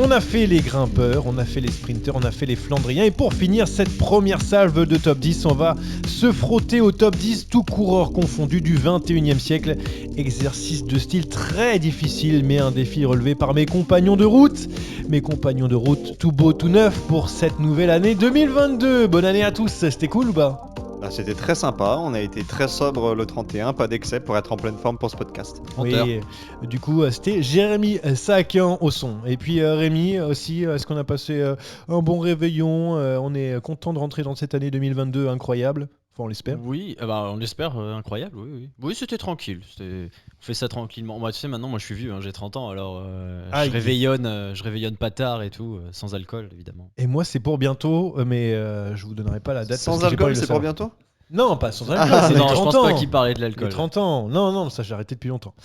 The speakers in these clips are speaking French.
On a fait les grimpeurs, on a fait les sprinteurs, on a fait les flandriens. Et pour finir cette première salve de top 10, on va se frotter au top 10 tout coureur confondu du 21e siècle. Exercice de style très difficile, mais un défi relevé par mes compagnons de route. Mes compagnons de route tout beau, tout neuf pour cette nouvelle année 2022. Bonne année à tous, c'était cool ou pas ? C'était très sympa, on a été très sobre le 31, pas d'excès pour être en pleine forme pour ce podcast. Oui, du coup c'était Jérémy Saakian au son. Et puis Rémi aussi, est-ce qu'on a passé un bon réveillon ? On est content de rentrer dans cette année 2022 incroyable. Enfin, on l'espère. Oui, on l'espère, incroyable, oui. Oui, c'était tranquille. On fait ça tranquillement. Moi, tu sais, maintenant, moi, je suis vieux, j'ai 30 ans, alors je réveillonne pas tard et tout, sans alcool, évidemment. Et moi, c'est pour bientôt, mais je vous donnerai pas la date. Sans alcool, c'est pour bientôt ? Non, pas sans alcool, c'est non, 30 je pense ans. pas qu'il parlait de l'alcool. Les 30 ans. Non, ça j'ai arrêté depuis longtemps.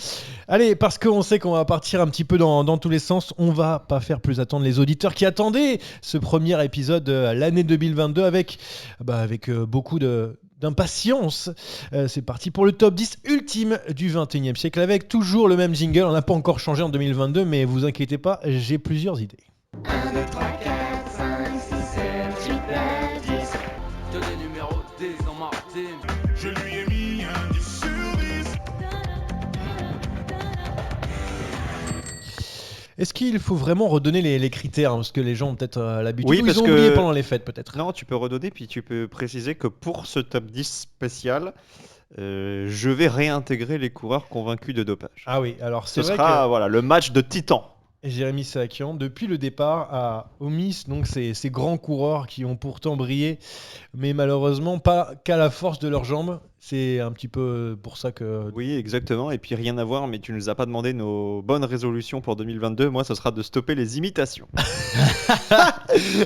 Allez, parce qu'on sait qu'on va partir un petit peu dans tous les sens, on va pas faire plus attendre les auditeurs qui attendaient ce premier épisode l'année 2022 avec beaucoup d'impatience. C'est parti pour le top 10 ultime du 21e siècle avec toujours le même jingle. On n'a pas encore changé en 2022, mais vous inquiétez pas, j'ai plusieurs idées. 1, 2, 3, 4, 5, 6, 7, 8, 9, 10. Que des numéros 10 dans ma team. Je lui ai mis un 10 sur 10. Est-ce qu'il faut vraiment redonner les critères, parce que les gens ont peut-être l'habitude, Oui, ou parce ils ont que- oublié pendant les fêtes peut-être. Non, tu peux redonner, puis tu peux préciser que pour ce top 10 spécial, je vais réintégrer les coureurs convaincus de dopage. Ah oui, alors c'est Ce vrai sera le match de titan. que Jérémy Saakian, depuis le départ, a omis donc ces grands coureurs qui ont pourtant brillé, mais malheureusement pas qu'à la force de leurs jambes. C'est un petit peu pour ça que... Oui, exactement. Et puis rien à voir, mais tu nous as pas demandé nos bonnes résolutions pour 2022. Moi, ce sera de stopper les imitations.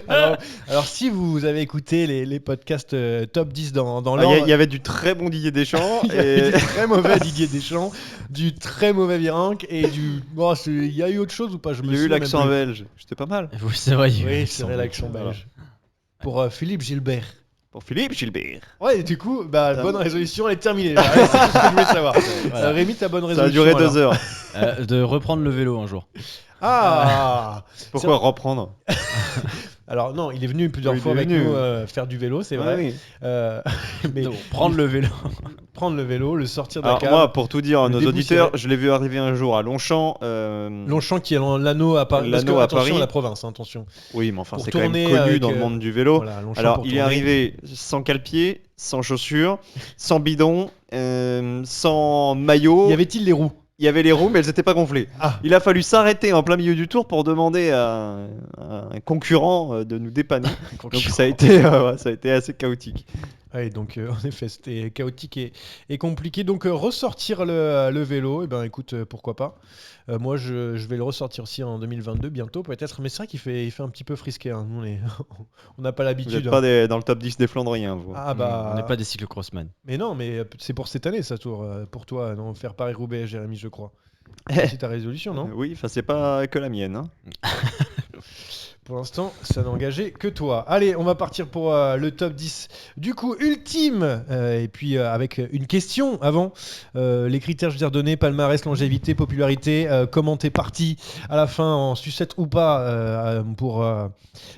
Alors si vous avez écouté les podcasts top 10 dans Il l'ordre... y avait du très bon Didier Deschamps. Il y avait et... du très mauvais Didier Deschamps, du très mauvais Virenque et du... Bon, il y a eu autre chose ou pas? Il y a eu l'accent belge. J'étais pas mal. Oui, c'est vrai. Oui, c'est vrai, l'accent belge. Pour Philippe Gilbert. Pour Philippe Gilbert. Ouais, et du coup, la bonne résolution, elle est terminée. Allez, c'est tout ce que je voulais savoir. Voilà. Rémi, ta bonne Ça résolution. a duré alors. 2 heures. De reprendre le vélo un jour. Ah Pourquoi reprendre? Alors non, il est venu plusieurs Oui, fois il est avec venu. nous faire du vélo, c'est vrai. Oui. Mais Non, prendre le vélo. prendre le vélo, le sortir de la Alors cave. moi, pour tout dire à le nos déboussiérer. auditeurs, je l'ai vu arriver un jour à Longchamp. Longchamp qui est l'anneau à Paris. Parce que, L'anneau à attention, Paris. la province, hein, attention. Oui, mais enfin, Pour c'est quand même tourner connu avec, dans le monde du vélo. Voilà, Longchamp Alors, pour il est tourner. arrivé sans cale-pied, sans chaussures, sans bidon, sans maillot. Y avait-il les roues? Il y avait les roues, mais elles n'étaient pas gonflées. Ah. Il a fallu s'arrêter en plein milieu du tour pour demander à un concurrent de nous dépanner. Donc ça a été assez chaotique. Ouais, donc en effet, c'était chaotique et compliqué. Donc ressortir le vélo, ben écoute, pourquoi pas. Moi, je vais le ressortir aussi en 2022, bientôt peut-être. Mais c'est vrai qu'il fait un petit peu frisqué. Hein. Nous, on n'a pas Vous l'habitude. n'êtes hein. pas dans le top 10 des Flandriens, vous. Ah bah... On n'est pas des cyclocrossman. Mais non, mais c'est pour cette année, ça, tour. Pour toi, non, faire Paris-Roubaix, Jérémy, je crois. C'est ta résolution, non? Oui, enfin, c'est pas que la mienne. Hein. Pour l'instant, ça n'a engagé que toi. Allez, on va partir pour le top 10. Du coup, ultime. Et puis, avec une question avant. Les critères, je veux dire, donnés, palmarès, longévité, popularité. Comment t'es parti à la fin, en sucette ou pas, pour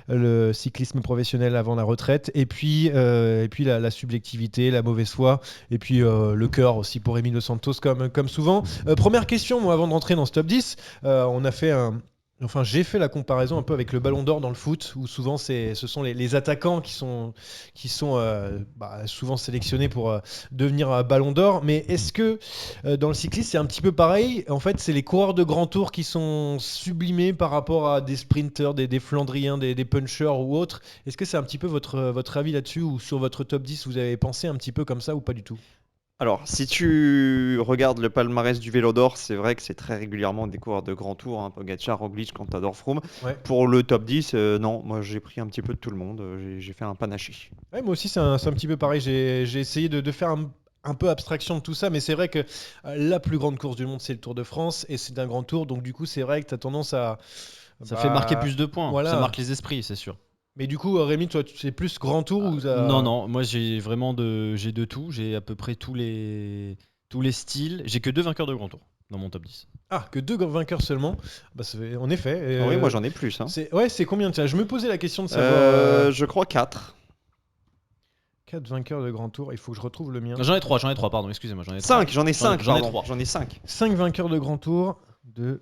le cyclisme professionnel avant la retraite. Et puis la subjectivité, la mauvaise foi. Et puis, le cœur aussi pour Rémi Dos Santos, comme souvent. Première question, moi, avant de rentrer dans ce top 10. On a fait j'ai fait la comparaison un peu avec le Ballon d'Or dans le foot, où souvent ce sont les attaquants qui sont souvent sélectionnés pour devenir Ballon d'Or. Mais est-ce que dans le cyclisme c'est un petit peu pareil? En fait, c'est les coureurs de grand tour qui sont sublimés par rapport à des sprinters, des Flandriens, des punchers ou autres. Est-ce que c'est un petit peu votre avis là-dessus, ou sur votre top 10 vous avez pensé un petit peu comme ça ou pas du tout? Alors, si tu regardes le palmarès du Vélo d'Or, c'est vrai que c'est très régulièrement des coureurs de grand tour, hein, Pogacar, Roglic, Contador, Froome. Ouais. Pour le top 10, non, moi j'ai pris un petit peu de tout le monde, j'ai fait un panaché. Ouais, moi aussi c'est un petit peu pareil, j'ai essayé de faire un peu abstraction de tout ça, mais c'est vrai que la plus grande course du monde c'est le Tour de France, et c'est un grand tour, donc du coup c'est vrai que tu as tendance à... Ça fait marquer plus de points. voilà. Ça marque les esprits, c'est sûr. Mais du coup, Rémi, toi, c'est plus grand tour ou ça... Non, moi j'ai vraiment j'ai de tout. J'ai à peu près tous les styles. J'ai que 2 vainqueurs de grand tour. dans mon top 10. Ah, que 2 vainqueurs seulement. Bah, en effet. Oui, moi j'en ai plus. Hein. C'est combien tiens, je me posais la question de savoir. Je crois 4. 4 vainqueurs de Grand Tour, il faut que je retrouve le mien. Non, j'en ai 3, pardon, excusez-moi. 5, j'en ai 5. J'en ai 3. J'en ai 5. 5 vainqueurs de Grand Tour. 2,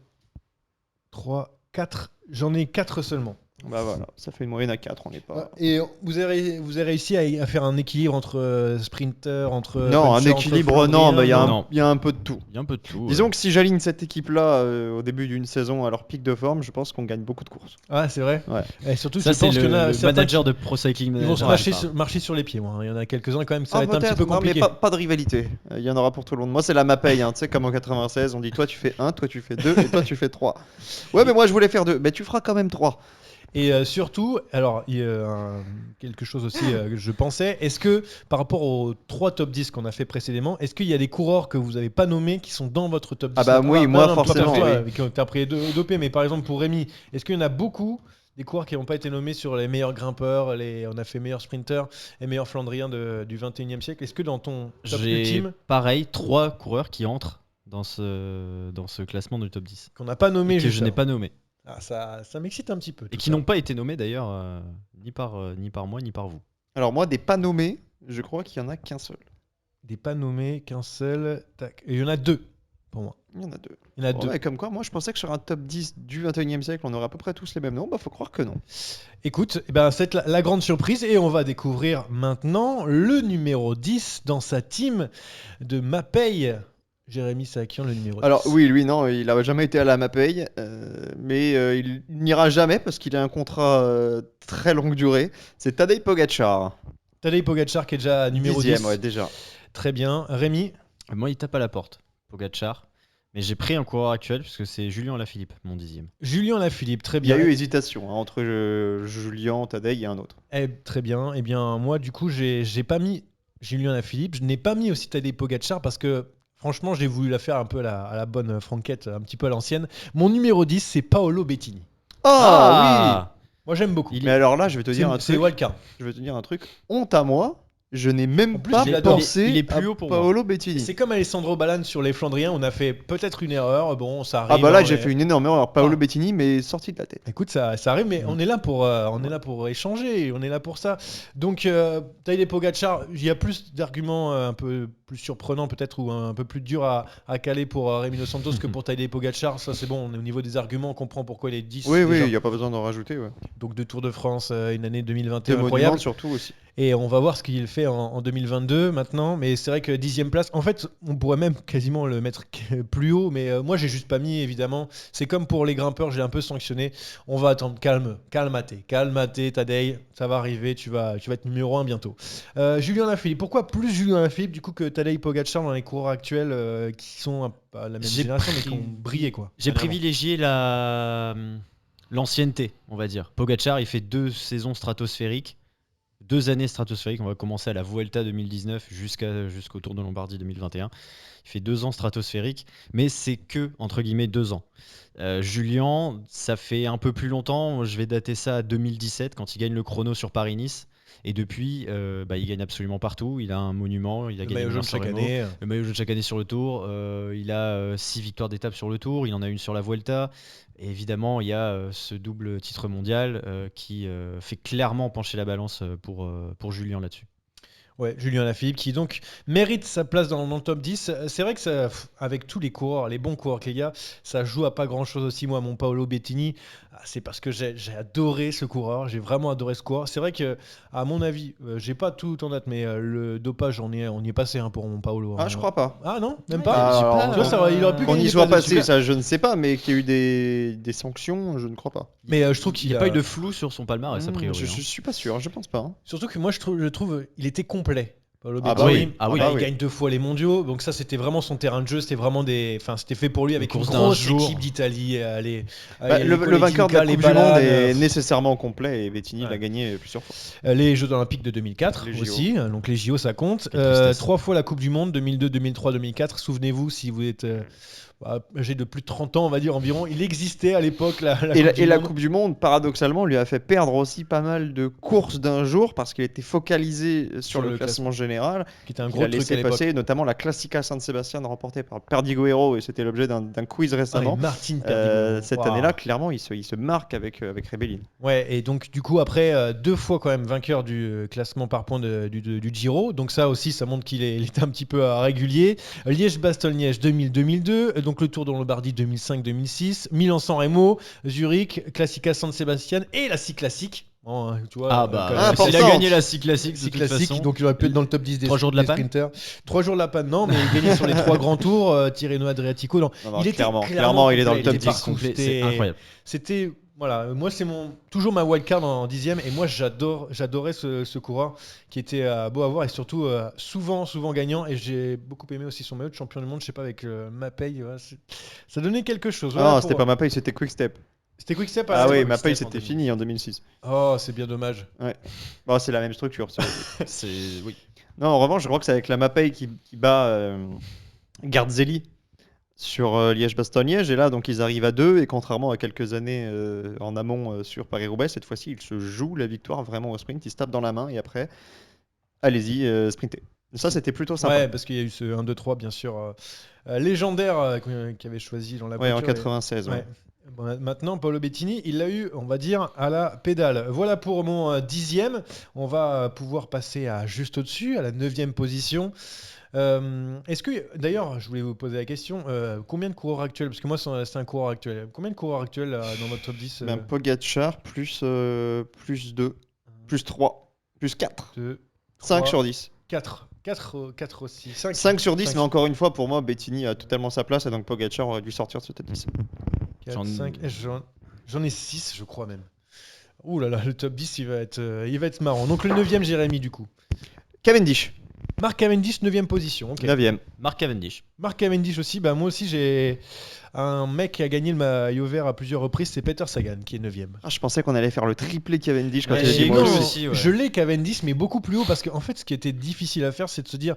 3, 4. J'en ai 4 seulement. Bah voilà, ça fait une moyenne à 4, on n'est pas... Et vous avez réussi à faire un équilibre entre sprinter, entre... Non, un puncher, entre équilibre, non, Flandrien, mais non. il y a un peu de tout. Il y a un peu de tout. Disons que si j'aligne cette équipe-là au début d'une saison à leur pic de forme, je pense qu'on gagne beaucoup de courses. Ah, c'est vrai. Ouais. Et surtout, ça, je pense c'est qu'il y en a le certains manager de Pro Cycling qui vont se Manager. marcher sur les pieds. Moi. Il y en a quelques-uns quand même, ça va être un petit peut-être, peu non, mais compliqué. pas de rivalité. Il y en aura pour tout le monde. Moi, c'est la Mapei, hein, tu sais, comme en 96, on dit toi tu fais 1, toi tu fais 2 et toi tu fais 3. Ouais, mais moi je voulais faire 2. Mais tu feras quand même 3. Et surtout, alors, il y a quelque chose aussi que je pensais, est-ce que par rapport aux 3 top 10 qu'on a fait précédemment, est-ce qu'il y a des coureurs que vous n'avez pas nommés qui sont dans votre top 10? Ah bah oui, moi, non, forcément, Toi, oui. qui ont été après dopé, mais par exemple pour Rémi, est-ce qu'il y en a beaucoup des coureurs qui n'ont pas été nommés sur les meilleurs grimpeurs, on a fait meilleurs sprinters et meilleurs flandriens du 21e siècle? Est-ce que dans ton top J'ai ultime, pareil 3 coureurs qui entrent dans ce classement du top 10 qu'on n'a pas nommé et que je juste n'ai pas nommé avant? Ça m'excite un petit peu. et tout qui ça. n'ont pas été nommés d'ailleurs ni par moi ni par vous. Alors moi, des pas nommés, je crois qu'il y en a qu'un seul. Des pas nommés, qu'un seul. Tac. Et il y en a 2 pour moi. Il y en a 2. Il y en a Bon, 2. ouais, comme quoi, moi je pensais que sur un top 10 du 21e siècle, on aurait à peu près tous les mêmes noms. Bah, faut croire que non. Écoute, eh ben, c'est la grande surprise et on va découvrir maintenant le numéro 10 dans sa team de Mapei. Jérémy Sakian, le numéro 10. Alors oui, lui non, il n'a jamais été à la Mapei, mais il n'ira jamais parce qu'il a un contrat très longue durée. C'est Tadej Pogačar. Tadej Pogačar qui est déjà numéro 10e, 10. ouais, déjà. Très bien. Rémi, Moi, il tape à la porte, Pogačar. Mais j'ai pris un coureur actuel puisque c'est Julien Alaphilippe, mon 10e. Julien Lafilippe, très Il y bien. a eu hésitation hein, entre Julien, Tadej et un autre. Très bien. Eh bien, moi, du coup, j'ai pas mis Julien Lafilippe. Je n'ai pas mis aussi Tadej Pogačar parce que franchement, j'ai voulu la faire un peu à la bonne franquette, un petit peu à l'ancienne. Mon numéro 10, c'est Paolo Bettini. Ah, Moi, j'aime beaucoup. oui. Mais alors là, je vais te dire un C'est truc. wildcard. Je vais te dire un truc. Honte à moi. Je n'ai même En plus, pas je l'adore. pensé Il est plus à haut pour moi. Paolo Bettini. C'est comme Alessandro Ballan sur les Flandriens, on a fait peut-être une erreur, bon ça arrive. Ah bah là hein, j'ai mais- fait une énorme erreur. Paolo Ah. Bettini mais sorti de la tête. Écoute, ça arrive, mais on est là pour échanger, on est là pour ça. Donc, Tadej Pogačar, il y a plus d'arguments un peu plus surprenants peut-être ou un peu plus durs à caler pour Rémi Dos Santos que pour Tadej Pogačar. Ça c'est bon, on est au niveau des arguments, on comprend pourquoi il est 10. Oui, déjà. il n'y a pas besoin d'en rajouter. Ouais. Donc de Tour de France, une année Des 2021 monuments incroyable. surtout aussi. Et on va voir ce qu'il fait en 2022 maintenant. Mais c'est vrai que 10e place, en fait, on pourrait même quasiment le mettre plus haut. Mais moi, j'ai juste pas mis, évidemment. C'est comme pour les grimpeurs, j'ai un peu sanctionné. On va attendre, calmaté, Tadej. Ça va arriver, tu vas être numéro 1 bientôt. Julien Lafilippe, pourquoi plus Julien Lafilippe du coup que Tadej Pogačar dans les coureurs actuels qui sont pas la même J'ai génération mais qui pris- ont brillé quoi. J'ai dernièrement. privilégié l'ancienneté, on va dire. Pogačar, il fait 2 saisons stratosphériques, 2 années stratosphériques. On va commencer à la Vuelta 2019 jusqu'au Tour de Lombardie 2021. Il fait 2 ans stratosphériques, mais c'est que, entre guillemets, 2 ans. Julien, ça fait un peu plus longtemps. Je vais dater ça à 2017, quand il gagne le chrono sur Paris-Nice. Et depuis, il gagne absolument partout. Il a un monument, il a Le gagné maillot jaune Milan-San chaque Remo. année. Le maillot jaune chaque année sur le Tour. Il a 6 victoires d'étape sur le Tour. Il en a une sur la Vuelta. Et évidemment, il y a ce double titre mondial qui fait clairement pencher la balance pour Julien là-dessus. Ouais, Julien Lafilippe qui donc mérite sa place dans le top 10. C'est vrai que ça, avec tous les coureurs, les bons coureurs qu'il y a, ça joue à pas grand chose aussi. Moi, mon Paolo Bettini, c'est parce que j'ai adoré ce coureur, j'ai vraiment adoré ce coureur. C'est vrai que, à mon avis, j'ai pas tout en date, mais le dopage, on y est passé pour mon Paolo. Ah je crois pas. Ah non, même Ouais, pas. j'ai alors, pas- Tu vois, il aurait pu Qu'on gagner y des soit places dessus. passé, ça je ne sais pas, mais qu'il y a eu des sanctions, je ne crois pas. Mais je trouve Il qu'il n'y a pas eu de flou sur son palmarès, a priori. Je suis pas sûr, je pense pas. hein. Surtout que moi, je trouve il était complet. Paolo Ah bah Bettini. oui, ah oui. Voilà, Ah il oui. gagne 2 fois les mondiaux, donc ça c'était vraiment son terrain de jeu, c'était vraiment c'était fait pour lui avec une course d'un grosse jour. équipe d'Italie. Le vainqueur de la Coupe du Monde est nécessairement complet et Bettini Ouais. l'a gagné plusieurs fois. Les Jeux Olympiques de 2004 Les JO. aussi, donc les JO ça compte. Quelle tristesse. 3 fois la Coupe du Monde, 2002, 2003, 2004. Souvenez-vous, si vous êtes âgé de plus de 30 ans, on va dire environ, il existait à l'époque la Coupe du La Monde. Coupe du Monde, paradoxalement, lui a fait perdre aussi pas mal de courses d'un jour parce qu'il était focalisé sur le classement général général. Qui était un Il gros a truc à laissé l'époque. passer notamment la Classica San Sebastian remportée par Perdigoero et c'était l'objet d'un quiz Ah, et récemment. Martin Perdigo. Cette Waouh. année-là, clairement, il se marque avec Rebellin. Ouais, et donc du coup après 2 fois quand même vainqueur du classement par points du Giro, donc ça aussi ça montre qu'il était un petit peu régulier. Liège-Bastogne-Liège 2000-2002, donc le Tour de Lombardie 2005-2006, Milan-San Remo, Zurich, Classica San Sebastian et la Cyclassique. Bon, tu vois, Ah bah, quand Ah, même, il a importante. gagné la classique. c'est classique, donc il aurait pu être dans le top 10 des, 3 jours de la des panne sprinters. 3 jours de la panne, non, mais il gagnait sur les 3 grands tours, Tirreno Adriatico. Non. Non, Il était clairement, il est dans le complet, top il était 10 partout, complet, c'était- c'est incroyable. C'était voilà, moi c'est toujours ma wildcard en 10e et moi j'adorais ce coureur qui était beau à voir et surtout souvent gagnant et j'ai beaucoup aimé aussi son maillot de champion du monde, je sais pas avec Mapei, ouais, ça donnait quelque chose. Voilà Non, pour- c'était pas Mapei, c'était Quick-Step. C'était Quick-Step. Ah oui, Quick-Step Mapei, en c'était 2000. fini en 2006. Oh, c'est bien dommage. Bon, c'est la même structure. C'est oui. Non, en revanche, je crois que c'est avec la Mapei qui bat Garzelli sur Liège-Bastogne-Liège. Et là, donc, ils arrivent à 2. Et contrairement à quelques années en amont sur Paris-Roubaix, cette fois-ci, ils se jouent la victoire vraiment au sprint. Ils se tapent dans la main et après, allez-y, sprintez. Ça, c'était plutôt sympa. Ouais, parce qu'il y a eu ce 1-2-3 bien sûr légendaire qui avait choisi dans la Ouais, en voiture. 96. Ouais. Ouais. Bon, maintenant, Paolo Bettini, il l'a eu, on va dire, à la pédale. Voilà pour mon 10e. On va pouvoir passer à juste au-dessus, à la 9e position. Est-ce que, d'ailleurs, je voulais vous poser la question, combien de coureurs actuels, parce que moi c'est un coureur actuel, combien de coureurs actuels dans votre top 10 Ben, Pogacar plus 2, plus 3, plus 4. 2, 5 3, sur 10. 4 aussi. 5 sur 10, Cinq. mais encore une fois, pour moi, Bettini a totalement sa place et donc Pogacar aurait dû sortir de ce top 10. 4, J'en- 5, j'en ai 6, je crois même. Ouh là là, le top 10, il va être marrant. Donc le 9e, Jérémy, du coup. Cavendish, Mark Cavendish, 9e position. Ok. 9ème. Mark Cavendish. Mark Cavendish aussi, bah moi aussi j'ai un mec qui a gagné le maillot vert à plusieurs reprises, c'est Peter Sagan qui est 9e. Ah, je pensais qu'on allait faire le triplé Cavendish quand Ouais, il a j'ai dit cru moi aussi. aussi. Ouais. Je l'ai Cavendish, mais beaucoup plus haut parce qu'en fait, ce qui était difficile à faire, c'est de se dire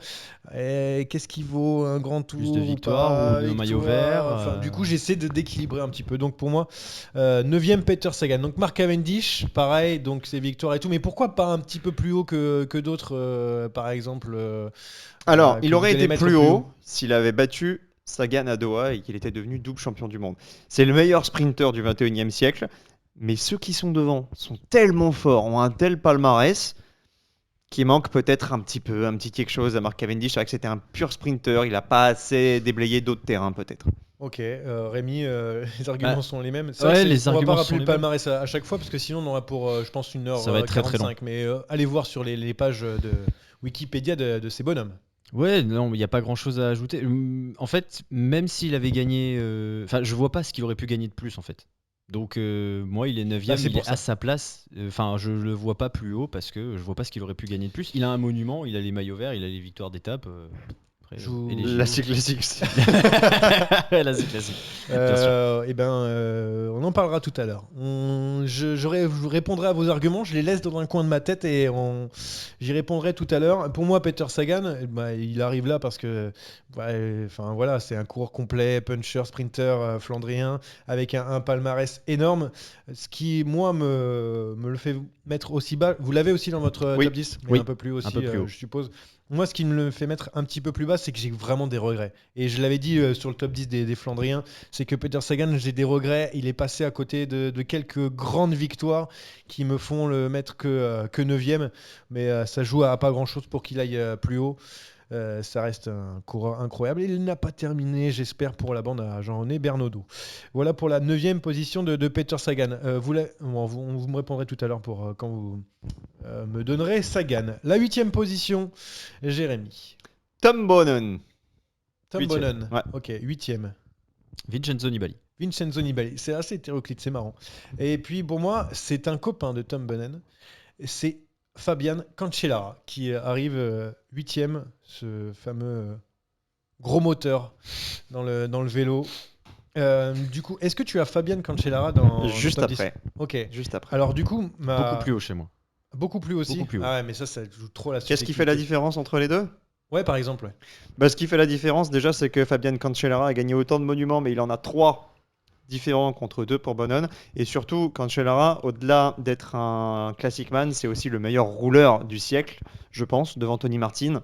qu'est-ce qui vaut un grand tour Plus de ou victoires pas, ou de maillot victoire. vert, Enfin, du coup, j'essaie d'équilibrer un petit peu. Donc pour moi, 9e Peter Sagan. Donc Mark Cavendish, pareil, donc ses victoires et tout. Mais pourquoi pas un petit peu plus haut que d'autres, par exemple Alors, que il vous aurait allez été mettre plus haut s'il avait battu Sagan à Doha et qu'il était devenu double champion du monde. C'est le meilleur sprinter du 21e siècle, mais ceux qui sont devant sont tellement forts, ont un tel palmarès qu'il manque peut-être un petit quelque chose à Mark Cavendish. C'est vrai que c'était un pur sprinter, il n'a pas assez déblayé d'autres terrains peut-être. Ok, Rémi, les arguments Bah, sont les mêmes. C'est ouais, vrai que les on va arguments pas sont rappeler les le palmarès à chaque fois parce que sinon on aura pour, je pense, 1h45. Ça va être très, très long. Mais allez voir sur les pages de Wikipédia de ces bonhommes. Ouais, non, il n'y a pas grand chose à ajouter. En fait, même s'il avait gagné. Enfin, je vois pas ce qu'il aurait pu gagner de plus en fait. Donc, moi, il est 9ème, Bah, c'est il pour est ça. à sa place. Enfin, je le vois pas plus haut parce que je vois pas ce qu'il aurait pu gagner de plus. Il a un monument, il a les maillots verts, il a les victoires d'étape. Après, Joue- et les La JO. classique. Là, c'est classique. Eh ben, on en parlera tout à l'heure. Je vous répondrai à vos arguments, je les laisse dans un coin de ma tête et j'y répondrai tout à l'heure. Pour moi, Peter Sagan, bah, il arrive là parce que, enfin voilà, c'est un coureur complet, puncher, sprinter, flandrien, avec un palmarès énorme. Ce qui, moi, me le fait mettre aussi bas. Vous l'avez aussi dans votre Oui. top 10, mais Oui. un peu plus aussi, Un peu plus haut. je suppose. Moi, ce qui me le fait mettre un petit peu plus bas, c'est que j'ai vraiment des regrets. Et je l'avais dit sur le top 10 des Flandriens, c'est que Peter Sagan, j'ai des regrets. Il est passé à côté de quelques grandes victoires qui me font le mettre que 9e. Mais ça joue à pas grand-chose pour qu'il aille plus haut. Ça reste un coureur incroyable. Il n'a pas terminé, j'espère, pour la bande à Jean-René Bernaudot. Voilà pour la 9e position de Peter Sagan. Vous me répondrez tout à l'heure pour quand vous me donnerez Sagan. La 8e position, Jérémy. Tom Bonnen. Tom 8e, Bonnen. ouais. Ok, 8e. Vincenzo Nibali. Vincenzo Nibali. C'est assez hétéroclite, c'est marrant. Et puis pour moi, c'est un copain de Tom Bonnen. C'est Fabian Cancellara qui arrive 8e, ce fameux gros moteur dans le vélo. Du coup, est-ce que tu as Fabian Cancellara dans Juste top 10? après. Ok. Juste après. Alors du coup, Beaucoup plus haut chez moi. Beaucoup plus aussi. Beaucoup plus haut. Ah ouais, mais ça joue trop la Qu'est-ce qui fait la subjectivité. différence entre les deux? Ouais, par exemple. Ouais. Bah, ce qui fait la différence, déjà, c'est que Fabian Cancellara a gagné autant de monuments, mais il en a 3 différent contre 2 pour Bonon. Et surtout, Cancellara, au-delà d'être un classic man, c'est aussi le meilleur rouleur du siècle, je pense, devant Tony Martin.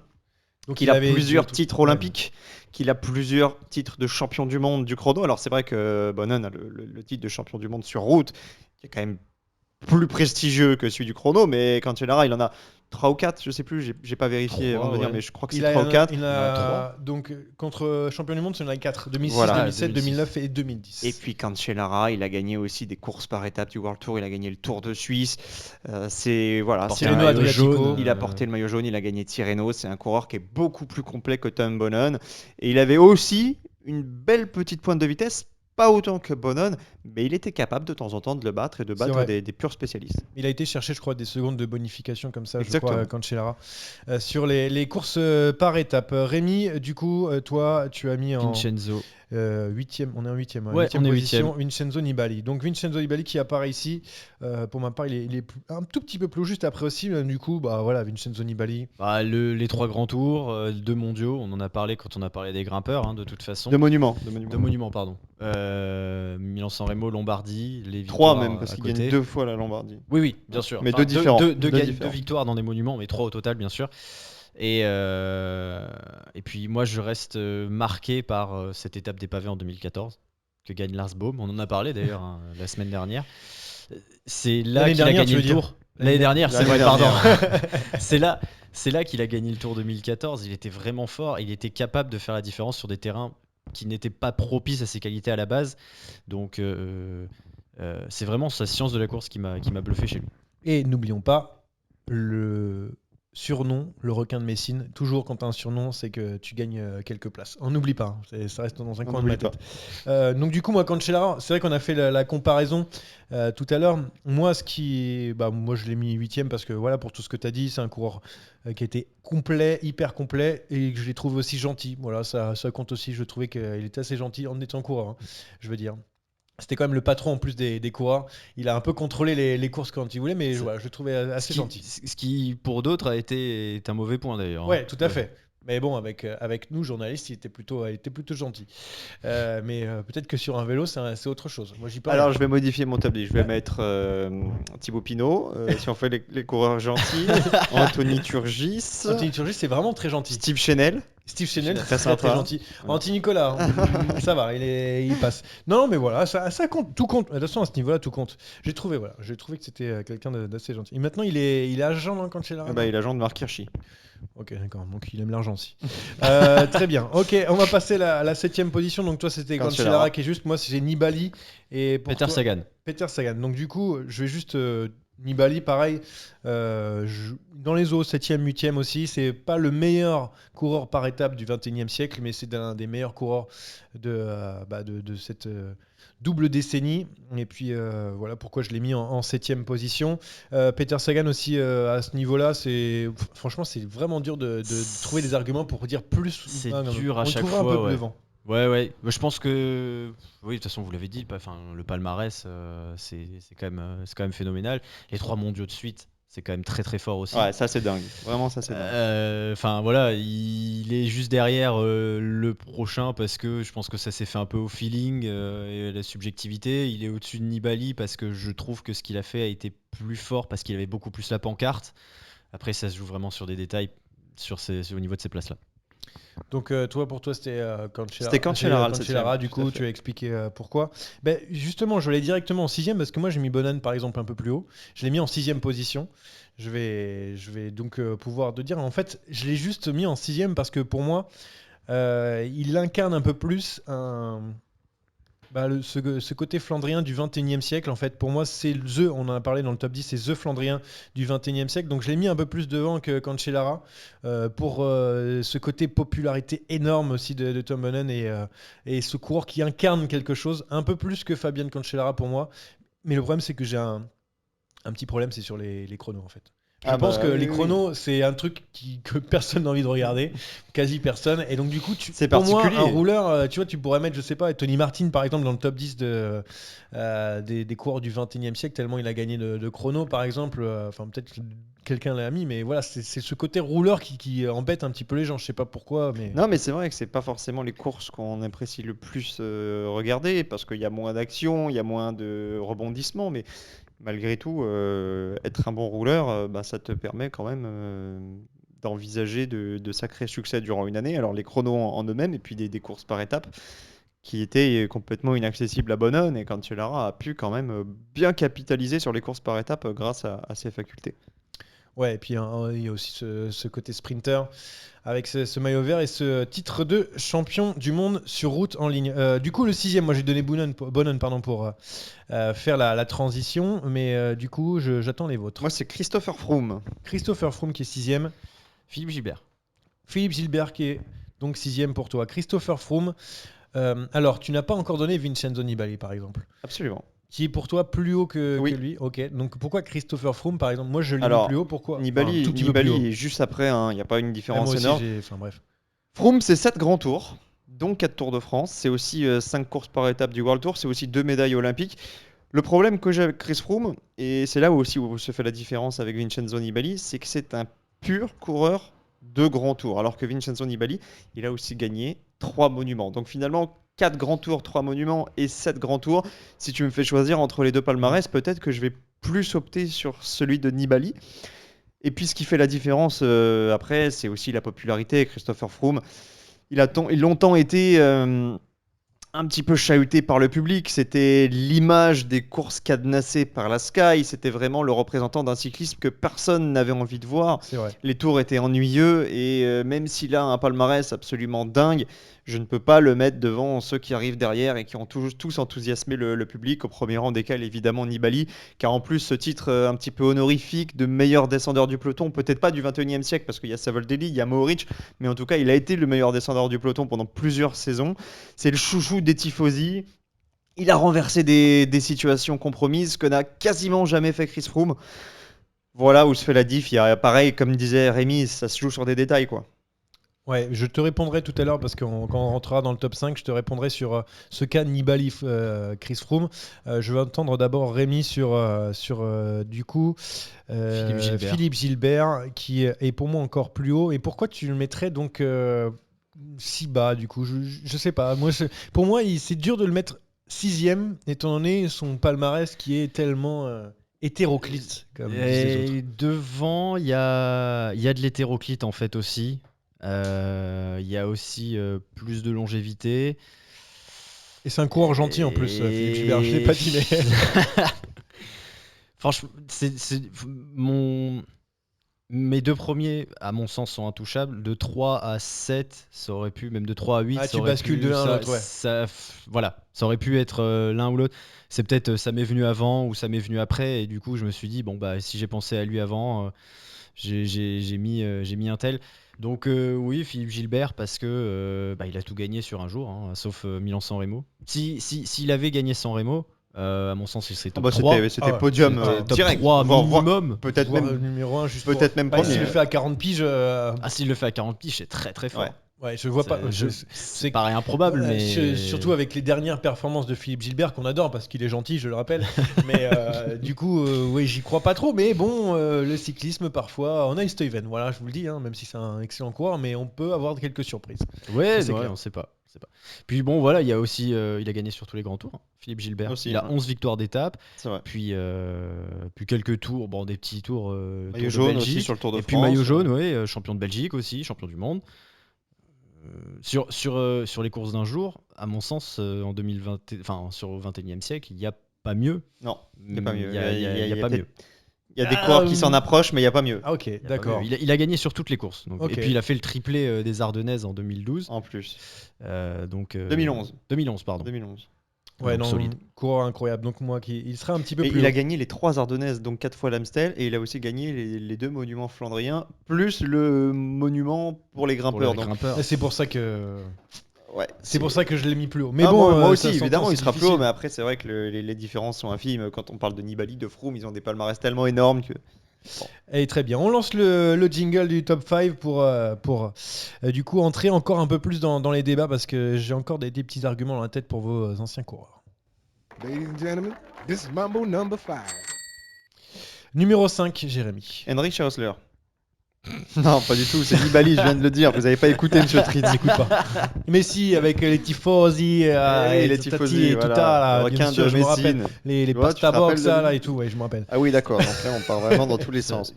Donc Qu'il a avait plusieurs déjà tout- titres ouais. olympiques, qu'il a plusieurs titres de champion du monde du chrono. Alors c'est vrai que Bonon a le titre de champion du monde sur route, qui est quand même plus prestigieux que celui du chrono, mais Cancellara, il en a 3 ou 4, je sais plus, j'ai pas vérifié Trois, avant de venir, ouais. mais je crois que Il c'est a, 3 ou 4. il Il y en a a donc contre champion du monde, il y en a 4. 2006, Voilà. 2007, 2006. 2009 et 2010. Et puis Cancellara, il a gagné aussi des courses par étapes du World Tour, il a gagné le Tour de Suisse. C'est voilà, Porté c'est Tirreno un- Adriatico. jaune. il a porté le maillot jaune, il a gagné Tirreno, c'est un coureur qui est beaucoup plus complet que Tom Bonon. Et il avait aussi une belle petite pointe de vitesse, pas autant que Bonon, mais il était capable de temps en temps de le battre et de C'est battre vrai. des purs spécialistes. Il a été chercher, je crois, des secondes de bonification comme ça, Exactement. je crois, Cancellara. Sur les courses par étapes. Rémi, du coup, toi, tu as mis en Vincenzo. 8e, on est en 8e, Ouais, on est position, Vincenzo Nibali. Donc Vincenzo Nibali qui apparaît ici, pour ma part, il est un tout petit peu plus juste après aussi, du coup, bah voilà, Vincenzo Nibali. Bah, les 3 grands tours, 2 mondiaux, on en a parlé quand on a parlé des grimpeurs, hein, de toute façon. De monument. De monuments, pardon. Milan-San Remo, Lombardie, les 3 victoires même, parce à qu'il côté. gagne 2 fois la Lombardie. Oui, oui, bien sûr. Mais deux différents. Deux Deux différents. victoires dans des monuments, mais 3 au total, bien sûr. Et puis moi, je reste marqué par cette étape des pavés en 2014 que gagne Lars Boom. On en a parlé d'ailleurs hein, la semaine dernière. C'est là L'année qu'il a dernière, tu gagné veux le dire tour. L'année dernière, c'est L'année vrai, pardon. dernière. C'est là qu'il a gagné le Tour 2014. Il était vraiment fort. Il était capable de faire la différence sur des terrains qui n'étaient pas propices à ses qualités à la base. Donc, c'est vraiment sa science de la course qui m'a bluffé chez lui. Et n'oublions pas le surnom, le requin de Messine. Toujours quand tu as un surnom, c'est que tu gagnes quelques places. On n'oublie pas, hein, ça reste dans un On coin de ma n'oublie tête. Donc du coup, moi, Cancellara, c'est vrai qu'on a fait la comparaison tout à l'heure. Moi, moi, je l'ai mis 8e parce que voilà, pour tout ce que tu as dit, c'est un coureur qui était complet, hyper complet, et que je l'ai trouvé aussi gentil. Voilà, ça compte aussi. Je trouvais qu'il était assez gentil en étant coureur, hein, je veux dire. C'était quand même le patron en plus des coureurs. Il a un peu contrôlé les courses quand il voulait, mais voilà, je le trouvais assez gentil. Ce qui, pour d'autres, est un mauvais point d'ailleurs. hein. Ouais, tout à fait. Mais bon, avec nous, journalistes, il était plutôt gentil. Mais peut-être que sur un vélo, c'est autre chose. Moi, j'y parle. Alors je vais modifier mon tablier, je vais mettre Thibaut Pinot, si on fait les coureurs gentils, Anthony Turgis, Anthony Turgis, c'est vraiment très gentil. Steve Chenel. Steve Chenel, Très très sympa. très gentil. Anti-Nicolas, hein. Ça va, il passe. Non, mais voilà, ça compte, tout compte. De toute façon, à ce niveau-là, tout compte. J'ai trouvé que c'était quelqu'un d'assez gentil. Et maintenant, il est agent dans Cancellara. Ah bah, il est agent de Marc Hirschi. Ok, d'accord. Donc il aime l'argent aussi. Très bien. Ok, on va passer à la 7e position. Donc toi, c'était Cancellara. Cancellara qui est juste. Moi, c'est Nibali. Et pour Peter toi- Sagan. Peter Sagan. Donc du coup, je vais juste Nibali, pareil. Dans les eaux, 7e, 8e aussi. C'est pas le meilleur coureur par étape du 21e siècle, mais c'est l'un des meilleurs coureurs de cette double décennie. Et puis voilà pourquoi je l'ai mis en 7e position. Peter Sagan aussi à ce niveau-là, franchement, c'est vraiment dur de trouver des arguments pour dire plus. C'est Non, dur à on le chaque trouvera fois, un peu ouais. devant. Ouais. Je pense que. Oui, de toute façon, vous l'avez dit, le palmarès, c'est quand même phénoménal. Les 3 mondiaux de suite, c'est quand même très très fort aussi. Ouais, ça c'est dingue. Vraiment, ça c'est dingue. Enfin voilà, il est juste derrière le prochain parce que je pense que ça s'est fait un peu au feeling et à la subjectivité. Il est au-dessus de Nibali parce que je trouve que ce qu'il a fait a été plus fort parce qu'il avait beaucoup plus la pancarte. Après, ça se joue vraiment sur des détails au niveau de ces places-là. Donc pour toi c'était Cancellara. C'était Cancellara, le Cancellara, septième, du tout à coup fait. tu as expliqué pourquoi. Ben, justement je l'ai directement en 6e parce que moi j'ai mis Bonan par exemple un peu plus haut. Je l'ai mis en 6e position. Je vais donc pouvoir te dire en fait je l'ai juste mis en 6e parce que pour moi il incarne un peu plus ce côté flandrien du 21e siècle. En fait pour moi c'est on en a parlé dans le top 10, c'est The Flandrien du 21e siècle, donc je l'ai mis un peu plus devant que Cancellara pour ce côté popularité énorme aussi de Tom Bonan et ce coureur qui incarne quelque chose un peu plus que Fabian Cancellara pour moi. Mais le problème c'est que j'ai un petit problème, c'est sur les chronos en fait. Je pense que les chronos, c'est un truc que personne n'a envie de regarder, quasi personne. Et donc du coup, C'est pour moi, particulier. un rouleur, tu vois, tu pourrais mettre, je sais pas, Tony Martin par exemple dans le top 10 des coureurs du 21e siècle, tellement il a gagné de chrono par exemple. Enfin peut-être quelqu'un l'a mis, mais voilà, c'est ce côté rouleur qui embête un petit peu les gens. Je sais pas pourquoi, mais Non, mais c'est vrai que c'est pas forcément les courses qu'on apprécie le plus regarder parce qu'il y a moins d'action, il y a moins de rebondissements, mais malgré tout, être un bon rouleur, bah, ça te permet quand même d'envisager de sacrés succès durant une année. Alors les chronos en eux-mêmes et puis des courses par étapes qui étaient complètement inaccessibles à Bonhomme et Cancellara a pu quand même bien capitaliser sur les courses par étapes grâce à ses facultés. ouais. Et puis hein, il y a aussi ce côté sprinter avec ce maillot vert et ce titre de champion du monde sur route en ligne. Du coup, le 6e, moi j'ai donné Bonnen pour faire la transition, mais du coup, j'attends les vôtres. Moi, c'est Christopher Froome. Christopher Froome qui est 6e. Philippe Gilbert. Philippe Gilbert qui est donc 6e pour toi. Christopher Froome. Alors, tu n'as pas encore donné Vincenzo Nibali, par exemple, Absolument. qui est pour toi plus haut que Oui. lui. Ok. Donc, pourquoi Christopher Froome, par exemple? Moi, je l'ai mis Alors, plus haut. Pourquoi? Nibali, Enfin, tout petit peu plus haut. Nibali est juste après, hein, il n'y a pas une Ah, différence moi aussi, énorme. enfin bref. Froome, c'est 7 grands tours, dont 4 Tours de France. C'est aussi 5 courses par étape du World Tour. C'est aussi 2 médailles olympiques. Le problème que j'ai avec Chris Froome, et c'est là où se fait la différence avec Vincenzo Nibali, c'est que c'est un pur coureur de grands tours. Alors que Vincenzo Nibali, il a aussi gagné 3 monuments. Donc finalement, 4 grands tours, 3 monuments et 7 grands tours. Si tu me fais choisir entre les deux palmarès, peut-être que je vais plus opter sur celui de Nibali. Et puis ce qui fait la différence après, c'est aussi la popularité. Christopher Froome, il a longtemps été un petit peu chahuté par le public. C'était l'image des courses cadenassées par la Sky. C'était vraiment le représentant d'un cyclisme que personne n'avait envie de voir. C'est vrai. Les tours étaient ennuyeux et même s'il a un palmarès absolument dingue, je ne peux pas le mettre devant ceux qui arrivent derrière et qui ont tous enthousiasmé le public, au premier rang desquels évidemment Nibali, car en plus ce titre un petit peu honorifique de meilleur descendeur du peloton, peut-être pas du 21e siècle parce qu'il y a Savoldelli, il y a Mohoric, mais en tout cas il a été le meilleur descendeur du peloton pendant plusieurs saisons. C'est le chouchou des tifosi. Il a renversé des situations compromises que n'a quasiment jamais fait Chris Froome. Voilà où se fait la diff. Il y a, pareil, comme disait Rémi, ça se joue sur des détails, quoi. Ouais, je te répondrai tout à l'heure parce que quand on rentrera dans le top 5, je te répondrai sur ce cas Nibali Chris Froome. Je vais entendre d'abord Rémi sur du coup Philippe Gilbert qui est pour moi encore plus haut. Et pourquoi tu le mettrais donc si bas du coup? Je sais pas. Pour moi, c'est dur de le mettre 6e étant donné son palmarès qui est tellement hétéroclite comme disent les autres. Et devant, il y a de l'hétéroclite en fait aussi. Il y a aussi plus de longévité. Et c'est un coureur gentil en plus, Philippe Gilbert. Je l'ai pas dit, mais Franchement, mes deux premiers, à mon sens, sont intouchables. De 3 à 7, ça aurait pu, même de 3 à 8, Ah, ça tu aurait bascules pu, de l'un à ça- l'autre, ouais. voilà, ça aurait pu être l'un ou l'autre. C'est peut-être ça m'est venu avant ou ça m'est venu après, et du coup, je me suis dit, bon, bah, si j'ai pensé à lui avant, j'ai mis un tel. Donc, oui, Philippe Gilbert, parce que il a tout gagné sur un jour, hein, sauf Milan-San Remo. S'il avait gagné San Remo, à mon sens, il serait top 3. C'était Ah ouais, podium c'était Top direct. 3 Voire- minimum. Peut-être Voire, même. numéro 1 juste peut-être même premier. S'il le fait à 40 piges, Ah, s'il le fait à 40 piges, c'est très très fort. Ouais. ouais, je vois pas. C'est paraît improbable, mais Surtout avec les dernières performances de Philippe Gilbert qu'on adore parce qu'il est gentil, je le rappelle. Mais du coup, oui, j'y crois pas trop. Mais bon, le cyclisme parfois, on a Stuyven, voilà, je vous le dis, hein, même si c'est un excellent coureur, mais on peut avoir quelques surprises. ouais, c'est ouais, clair. on sait pas. Puis bon, voilà, il y a aussi, il a gagné sur tous les grands tours. Hein, Philippe Gilbert, Aussi, il a ouais. 11 victoires d'étape, C'est vrai. puis quelques tours, bon, des petits tours. Maillot Tour de jaune aussi Belgique. sur le Tour de Et puis France. maillot jaune, oui, champion de Belgique aussi, champion du monde. Sur les courses d'un jour, à mon sens, en 2020, enfin sur le 21e siècle, il n'y a pas mieux. Non, il n'y a pas mieux. Il y a pas peut-être- mieux. Il y a des coureurs qui oui. s'en approchent, mais il n'y a pas mieux. Ah ok, Il y a pas d'accord. mieux. Il a gagné sur toutes les courses. Donc. Ok. Et puis il a fait le triplé des Ardennaises en 2012. En plus. Donc, 2011. 2011, pardon. 2011. Ouais, Donc, non, solide. coureur incroyable. Donc moi, il serait un petit peu Et plus. il haut. a gagné les 3 Ardennaises, donc 4 fois l'Amstel, et il a aussi gagné les 2 monuments flandriens, plus le monument pour les Pour grimpeurs. les donc, grimpeurs. Et c'est pour ça que. ouais, C'est pour ça que je l'ai mis plus haut. Mais Ah, bon, moi ça aussi, s'entend, évidemment, il c'est sera plus difficile. haut, mais après, c'est vrai que les différences sont infimes. Quand on parle de Nibali, de Froome, ils ont des palmarès tellement énormes que. Et très bien, on lance le jingle du top 5 pour du coup entrer encore un peu plus dans les débats parce que j'ai encore des petits arguments dans la tête pour vos anciens coureurs. Ladies and gentlemen, this is Mambo number 5. Numéro 5, Jérémy. Henrik Schausler. Non, pas du tout, c'est Nibali, je viens de le dire. Vous n'avez pas écouté, monsieur Tritz. N'écoute pas. Messi avec les tifosi, les les tifosi, et tout voilà. ça, là, Le bien requin sûr, de je me rappelle. Messine. Les Tu vois, pasta tu te rappelles box, de là, lui là, et tout, ouais, je me rappelle. Ah oui, d'accord. Donc là, on part vraiment dans tous les sens.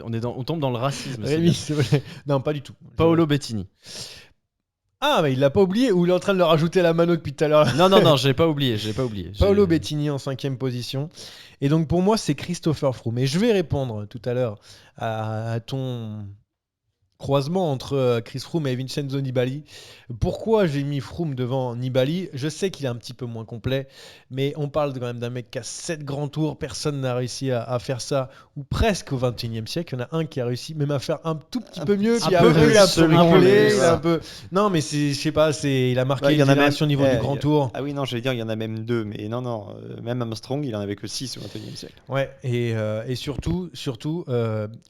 On tombe dans le racisme. c'est Rémi, bien. c'est vrai. Non, pas du tout. Paolo Bettini. Ah, mais il l'a pas oublié ou il est en train de le rajouter à la mano depuis tout à l'heure. Non, je l'ai pas oublié. Paolo Bettini en 5e position. Et donc pour moi, c'est Christopher Froome. Et je vais répondre tout à l'heure à ton croisement entre Chris Froome et Vincenzo Nibali. Pourquoi j'ai mis Froome devant Nibali? Je sais qu'il est un petit peu moins complet, mais on parle quand même d'un mec qui a 7 grands tours. Personne n'a réussi à faire ça, ou presque au 21e siècle. Il y en a un qui a réussi même à faire un tout petit peu mieux. Puis après, il a un peu rigolé. Non, mais je sais pas, il a marqué Ouais, il y une en a génération au niveau du il grand y a- tour. Ah oui, non, j'allais dire, il y en a même 2. Mais non, même Armstrong, il en avait que 6 au 21e siècle. Ouais, et surtout,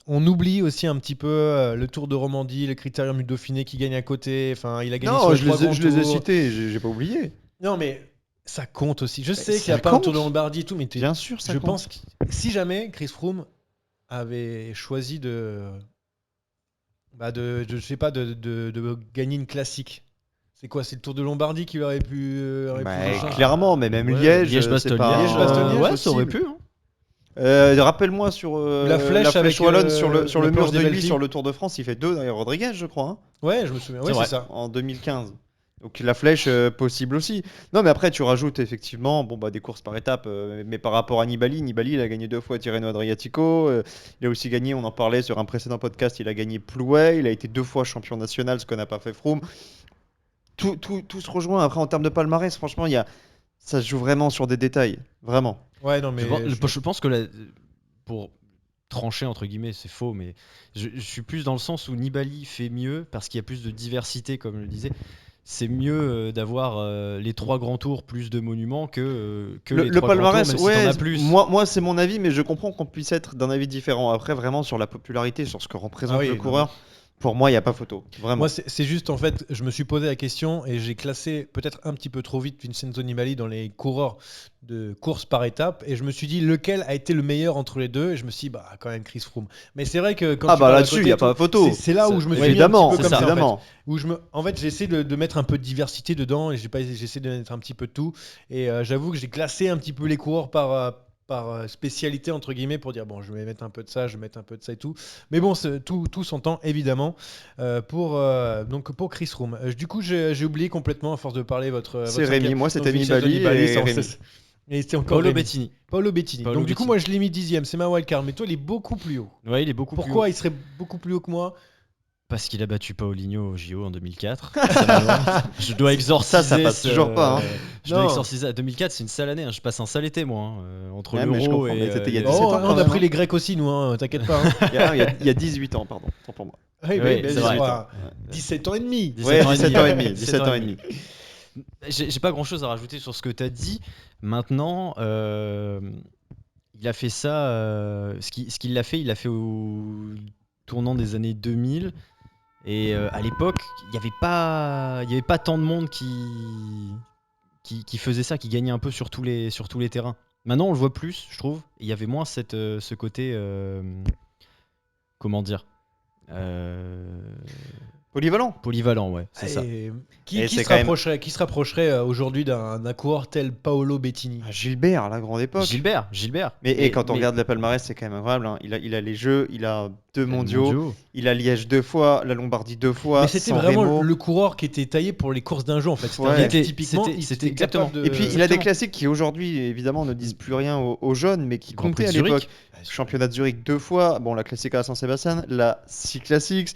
on oublie aussi un petit peu le Tour de Romandie, le Critérium du Dauphiné qui gagne à côté. Enfin, il a gagné sur Non, les je trois les ai grands tours. cités, j'ai pas oublié. Non, mais ça compte aussi. Je sais ça qu'il n'y a pas un compte. Tour de Lombardie et tout, mais Bien sûr, ça je compte. pense que si jamais Chris Froome avait choisi je sais pas, de gagner une classique. C'est quoi? C'est le Tour de Lombardie qu'il aurait pu. Clairement, mais même Ouais, Liège, Liège-Bastogne-Liège, c'est pas... Liège-Bastogne-Liège ouais, aussi, ça aurait mais- pu. Hein. Rappelle-moi sur La flèche avec, wallonne sur le la mur planche de des nuit Belfi. sur le Tour de France, il fait 2 derrière Rodriguez, je crois, hein, Ouais, je me souviens. Ouais, C'est c'est vrai. ça. en 2015. Donc la flèche possible aussi. Non, mais après tu rajoutes effectivement des courses par étapes, mais par rapport à Nibali, il a gagné 2 fois Tirreno Adriatico, il a aussi gagné, on en parlait sur un précédent podcast, il a gagné Plouay, il a été 2 fois champion national, ce qu'on n'a pas fait Froome. Tout se rejoint. Après en termes de palmarès, franchement, ça se joue vraiment sur des détails, vraiment. Ouais, non, mais. Je pense que pour trancher entre guillemets, c'est faux, mais je suis plus dans le sens où Nibali fait mieux parce qu'il y a plus de diversité, comme je le disais. C'est mieux d'avoir les 3 grands tours plus de monuments que les Le 3 grands palmarès, tours, même si ouais, t'en as plus. moi c'est mon avis, mais je comprends qu'on puisse être d'un avis différent. Après, vraiment, sur la popularité, sur ce que représente Ah oui, le non, coureur, pour moi, il n'y a pas photo. Vraiment. Moi, c'est juste, en fait, je me suis posé la question et j'ai classé peut-être un petit peu trop vite Vincenzo Nibali dans les coureurs de course par étape et je me suis dit lequel a été le meilleur entre les deux et je me suis dit, quand même Chris Froome. Mais c'est vrai que quand tu parles à là-dessus, il côté n'y a et pas tout, photo. c'est là où je me suis Évidemment, mis un petit peu comme ça, évidemment. en fait. En fait, j'ai essayé de mettre un peu de diversité dedans et j'ai essayé de mettre un petit peu de tout et j'avoue que j'ai classé un petit peu les coureurs par spécialité entre guillemets pour dire je vais mettre un peu de ça, je vais mettre un peu de ça et tout. Mais bon, tout son temps évidemment pour Chris Froome. Du coup, j'ai oublié complètement à force de parler votre. C'est votre Rémi, cinquième. moi c'était Donc, Vincenzo Nibali et ça, Rémi. et c'était encore Paolo Rémi. Bettini. Paolo Bettini. Paolo Donc du coup, Bettini. moi je l'ai mis 10e, c'est ma wildcard. Mais toi, il est beaucoup plus haut. Ouais, il est beaucoup plus Pourquoi haut. il serait beaucoup plus haut que moi? Parce qu'il a battu Paolinho au JO en 2004. Je dois exorciser. Ça passe toujours pas, hein. Je dois Non. exorciser. 2004, c'est une sale année. Je passe un sale été, moi. Entre Ouais, mais je l'euro comprends, et. mais c'était il y a les- 17 ans, quand On a même, pris hein. les Grecs aussi, nous, t'inquiète pas. Hein. Il y a 18 ans, pardon, tant pour moi. Oui, Oui, mais c'est c'est vrai. pas 17 ans et demi. 17 ans et demi. 17 ans et demi. J'ai pas grand chose à rajouter sur ce que tu as dit. Maintenant, il a fait ça. Ce qu'il a fait, il l'a fait au tournant des années 2000. Et à l'époque, il n'y avait pas tant de monde qui faisait ça, qui gagnait un peu sur tous les terrains. Maintenant, on le voit plus, je trouve. Il y avait moins ce côté. Comment dire Polyvalent. Ouais, c'est ça. Et Et qui c'est se quand même- rapprocherait aujourd'hui d'un coureur tel Paolo Bettini? Gilbert, à la grande époque. Gilbert. Mais quand on regarde le palmarès, c'est quand même incroyable, hein. Il a les Jeux, il a 2 mondiaux, il a Liège 2 fois, la Lombardie 2 fois. Mais c'était San vraiment Remo. le coureur qui était taillé pour les courses d'un jour en fait. C'était Ouais. un mec, C'était- typiquement, c'était- il c'était était capable exactement. de- Et puis il a des Exactement. classiques qui aujourd'hui, évidemment, ne disent plus rien aux jeunes, mais qui Grand Prix comptaient à de Zurich. l'époque. Championnat de Zurich 2 fois, bon la Classica à San Sébastien, la Six Classics,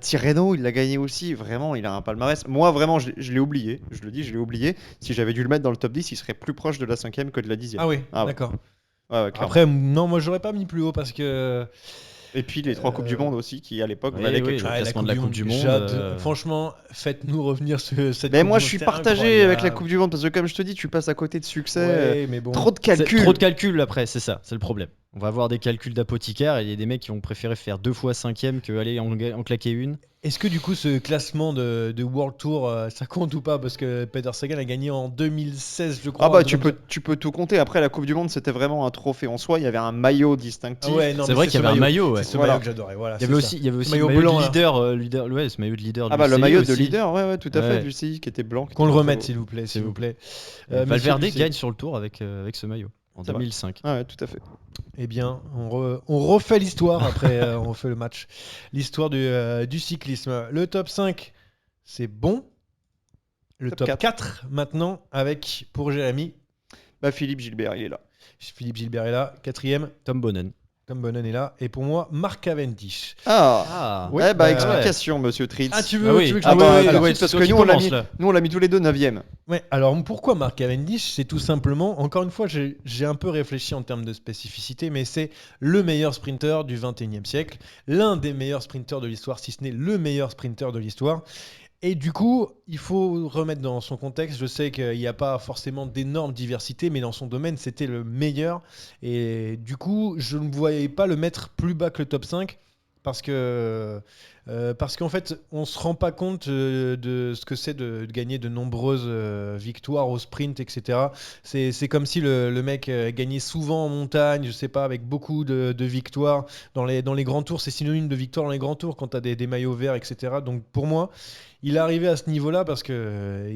Tirreno, il l'a gagné aussi. Vraiment, il a un palmarès. Moi, vraiment, je l'ai oublié. Je le dis, je l'ai oublié. Si j'avais dû le mettre dans le top 10, il serait plus proche de la 5e que de la 10e. Ah oui, Ah ouais. d'accord. Ouais, clairement. Après, non, moi j'aurais pas mis plus haut parce que Et puis les 3 Coupes du Monde aussi, qui à l'époque Oui, valaient oui, quelque chose. le classement de la Coupe du Monde, Franchement, faites-nous revenir cette Mais Coupe moi, du je suis Monde, partagé c'était avec la incroyable. Coupe du Monde parce que, comme je te dis, tu passes à côté de succès. Ouais, mais bon. Trop de calculs. Trop de calculs après, c'est ça, c'est le problème. On va avoir des calculs d'apothicaire et il y a des mecs qui vont préférer faire 2 fois 5ème que aller en claquer une. Est-ce que du coup ce classement de World Tour ça compte ou pas? Parce que Peter Sagan a gagné en 2016 je crois. Ah bah donc- tu peux tout compter. Après la Coupe du Monde c'était vraiment un trophée en soi. Il y avait un maillot distinctif. Ah ouais, non, C'est mais vrai qu'il y ce avait un maillot, ouais. C'est ce Voilà. maillot que j'adorais. Voilà, Il y avait aussi le maillot maillot blanc, de là. leader, ouais, ce maillot de leader Ah du bah le UCI maillot de aussi. leader, ouais tout à fait, Ouais. du CI qui était blanc. qui Qu'on le était remette très s'il vous plaît, s'il vous plaît. Valverde Monsieur gagne sur le tour avec ce maillot en C'est vrai. 2005. beau. Ah ouais, tout à fait. Eh bien, on refait l'histoire après on refait le match. L'histoire du cyclisme. Le top 5, c'est bon. Le Top top 4. 4 maintenant avec pour Jérémy. Bah Philippe Gilbert, il est là. Philippe Gilbert est là. 4ème, Tom Bonnen. Tom Bonnen est là. Et pour moi, Marc Cavendish. Ah. Oui, Eh bah bah, explication monsieur Tritz. Ah, tu veux, Ah oui. tu veux que je Ah le- bah, ouais, tout de alors, suite, parce c'est que toi nous qui on commence, là. l'a mis tous les deux 9ème. Ouais, alors pourquoi Marc Cavendish? C'est tout simplement, encore une fois, j'ai un peu réfléchi en termes de spécificité, mais c'est le meilleur sprinter du 21e siècle, l'un des meilleurs sprinters de l'histoire, si ce n'est le meilleur sprinter de l'histoire. Et du coup, il faut remettre dans son contexte. Je sais qu'il n'y a pas forcément d'énorme diversité, mais dans son domaine, c'était le meilleur. Et du coup, je ne voyais pas le mettre plus bas que le top 5 parce qu'en fait, on se rend pas compte de ce que c'est de gagner de nombreuses victoires au sprint, etc. C'est comme si le mec gagnait souvent en montagne, je sais pas, avec beaucoup de victoires. Dans les grands tours, c'est synonyme de victoire dans les grands tours quand tu as des maillots verts, etc. Donc pour moi, il est arrivé à ce niveau-là parce que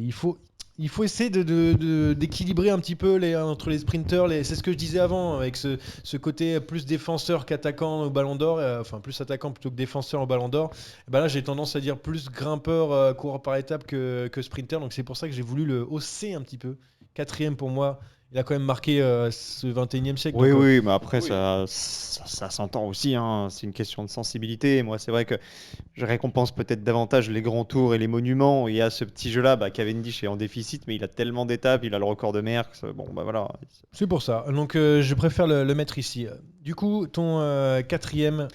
il faut essayer d'équilibrer un petit peu entre les sprinters. C'est ce que je disais avant, avec ce côté plus défenseur qu'attaquant au Ballon d'Or, enfin plus attaquant plutôt que défenseur au Ballon d'Or. Et ben là, j'ai tendance à dire plus grimpeur, coureur par étape que sprinter. Donc c'est pour ça que j'ai voulu le hausser un petit peu. 4ème pour moi. Il a quand même marqué ce 21e siècle. Oui, donc, oui, mais après, oui. ça s'entend aussi. Hein. C'est une question de sensibilité. Moi, c'est vrai que je récompense peut-être davantage les grands tours et les monuments. Et à ce petit jeu-là, bah, Cavendish est en déficit, mais il a tellement d'étapes, il a le record de Merckx. Bon, bah voilà. C'est pour ça. Donc je préfère le mettre ici. Du coup, ton 4ème,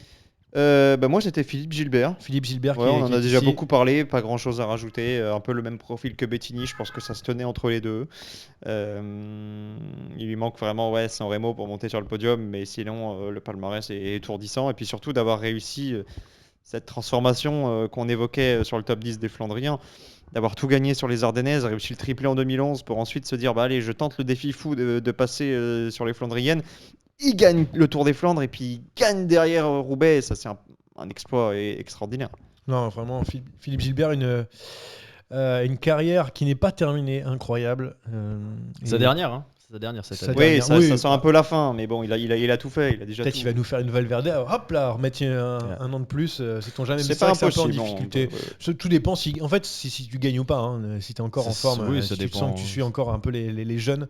Bah, moi, c'était Philippe Gilbert. Philippe Gilbert, Ouais, on en qui a est déjà ici. beaucoup parlé, pas grand chose à rajouter. Un peu le même profil que Bettini, je pense que ça se tenait entre les deux. Il lui manque vraiment San Remo pour monter sur le podium, mais sinon le palmarès est étourdissant. Et puis surtout d'avoir réussi cette transformation qu'on évoquait sur le top 10 des Flandriens, d'avoir tout gagné sur les Ardennaises, réussi le triplé en 2011 pour ensuite se dire bah allez, je tente le défi fou de passer sur les Flandriennes. Il gagne le Tour des Flandres et puis il gagne derrière Roubaix. Et ça, c'est un exploit extraordinaire. Non, vraiment, Philippe Gilbert, une carrière qui n'est pas terminée, incroyable. Sa Et dernière, hein. Sa dernière cette Sa année. dernière. Oui, Oui, ça sent un peu la fin, mais bon, il a tout fait. Il a déjà peut-être tout. qu'il va nous faire une Valverde, hop là, remettre un an de plus, sait-on jamais. Mais C'est c'est pas vrai que c'est un peu en impossible. difficulté. Ouais. Tout dépend en fait, si tu gagnes ou pas. Hein. Si tu es encore en forme, Oui, si ça tu dépend. sens que tu suis encore un peu les jeunes,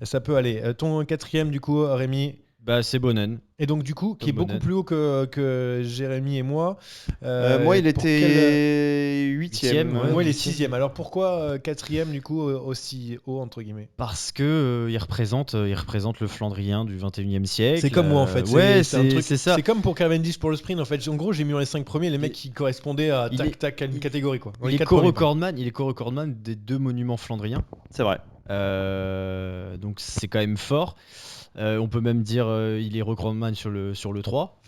ça peut aller. Ton 4ème, du coup, Rémi. Bah, c'est Bonnen. Et donc, du coup, qui est Tom beaucoup Bonnen. plus haut que Jérémy et moi. Moi, il pour quel- était 8ème. Ouais, Moi, il est huitième. 6ème. Alors pourquoi 4ème, du coup, aussi haut, entre guillemets? Parce que il représente le Flandrien du 21e siècle. C'est comme moi en fait. Ouais, c'est un truc. c'est ça. C'est comme pour Cavendish pour le sprint en fait. En gros, j'ai mis dans les 5 premiers les mecs qui correspondaient à il est- tac une catégorie quoi. Dans les Il est quatre premiers, pardon. co-recordman des 2 monuments flandriens. C'est vrai. Donc c'est quand même fort. On peut même dire il est recordman sur le 3.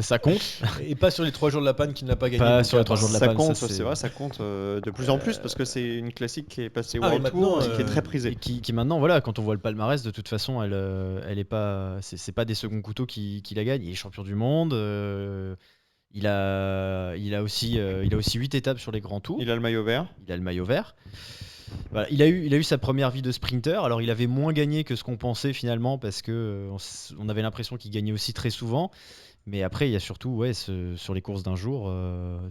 Ça compte. Et pas sur les 3 jours de la panne qu'il n'a pas gagné. Pas donc, sur les 3 jours de la Ça panne. compte, ça, c'est vrai, ça compte de plus en plus parce que c'est une classique qui est passée Ah, mais World Tour maintenant, et qui est très Et prisée. qui maintenant, voilà, quand on voit le palmarès, de toute façon, elle est pas, c'est pas des seconds couteaux qui la gagnent. Il est champion du monde. Il a aussi 8 étapes sur les grands tours. Il a le maillot vert. Il a le maillot vert. Voilà, il a eu sa première vie de sprinter. Alors il avait moins gagné que ce qu'on pensait finalement parce que on avait l'impression qu'il gagnait aussi très souvent. Mais après il y a surtout sur les courses d'un jour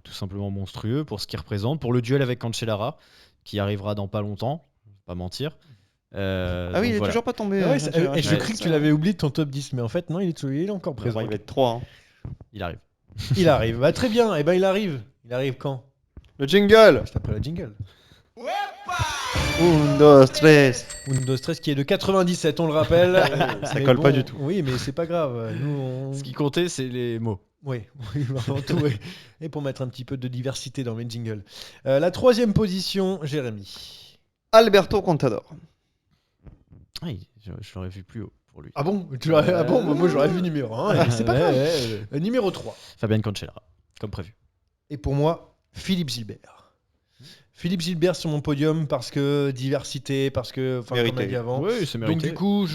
tout simplement monstrueux pour ce qu'il représente, pour le duel avec Cancellara qui arrivera dans pas longtemps, pas mentir. Ah oui, Donc il est voilà. toujours pas tombé. Ah ouais, et je Ouais, crie que tu l'avais oublié de ton top 10, mais en fait non, il est encore présent. Il va être 3. Hein. Il arrive. Il arrive. Bah, très bien. Et ben il arrive. Il arrive quand? Le jingle. Juste après le jingle. Un, dos, tres. Windows 13 qui est de 97, on le rappelle. Ça Mais colle pas du tout. Oui, mais c'est pas grave. Nous, Ce qui comptait c'est les mots. Oui, avant tout, oui. Et pour mettre un petit peu de diversité dans mes jingles. La 3ème position, Jérémy. Alberto Contador. Ah, je l'aurais vu plus haut. pour lui. Ah bon, moi j'aurais vu numéro 1. C'est pas grave. Numéro 3. Fabian Cancellara, comme prévu. Et pour moi, Philippe Gilbert. Philippe Gilbert sur mon podium parce que diversité, parce que, comme on Mérité. a dit avant. Oui, c'est Donc mérité. du coup,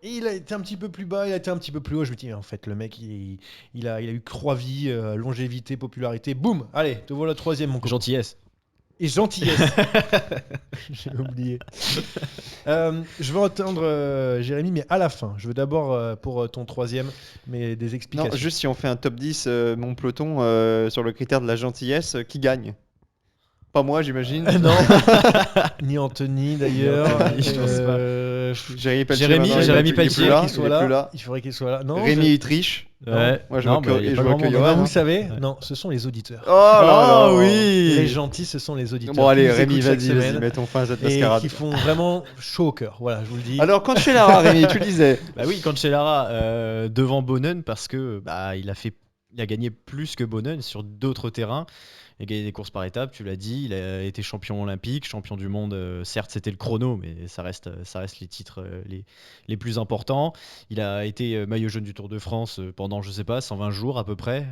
il a été un petit peu plus bas, il a été un petit peu plus haut. Je me dis, en fait, le mec, il a eu 3 vies, longévité, popularité. Boum, allez, te voilà 3e, mon copain. Gentillesse. Et gentillesse. J'ai oublié. Je veux entendre Jérémy, mais à la fin. Je veux d'abord, pour ton 3e, mais des explications. Non, juste si on fait un top 10, mon peloton, sur le critère de la gentillesse, qui gagne? Pas moi, j'imagine. Non, ni Anthony d'ailleurs. Anthony, je pense Jérémy Pelletier. Jérémy- maintenant, Jérémy il est Pelletier, plus là, qu'il il soit est là. plus là. Il faudrait qu'il soit là. Non, Rémi, il triche. Ouais. Moi, je Non, vois bah, que, y a et pas je vois grand que monde. Johan. vous hein. savez, non, ce sont les auditeurs. Oh là là. Les gentils, ce sont les auditeurs. Bon, allez, qui nous Rémi, écoutent chaque vas-y, semaine mettons fin à cette et mascarade. qui font vraiment chaud au cœur. Voilà, je vous le dis. Alors, quand chez Lara, Rémi, tu le disais. Bah oui, Cancellara devant Bonnen parce que il a gagné plus que Bonnen sur d'autres terrains. Il a gagné des courses par étapes, tu l'as dit. Il a été champion olympique, champion du monde. Certes, c'était le chrono, mais ça reste les titres les plus importants. Il a été maillot jaune du Tour de France pendant, je sais pas, 120 jours à peu près.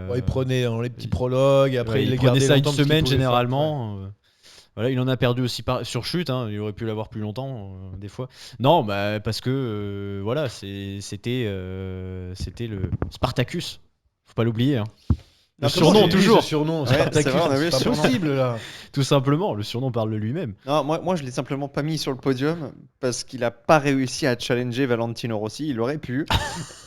Ouais, il prenait dans les petits prologues, après Ouais, il les prenait gardait ça une longtemps parce qu'il semaine pouvait généralement. Voilà, il en a perdu aussi sur chute, hein, il aurait pu l'avoir plus longtemps des fois. Non, parce que voilà, c'était le Spartacus. Faut pas l'oublier. Hein. Le Ah, comment surnom j'ai dit toujours, ce surnom, Ouais, Spartacus, c'est vrai, on a vu c'est le pas surnom. possible là. tout simplement. Le surnom parle de lui-même. Non, moi, je l'ai simplement pas mis sur le podium parce qu'il a pas réussi à challenger Valentino Rossi. Il aurait pu.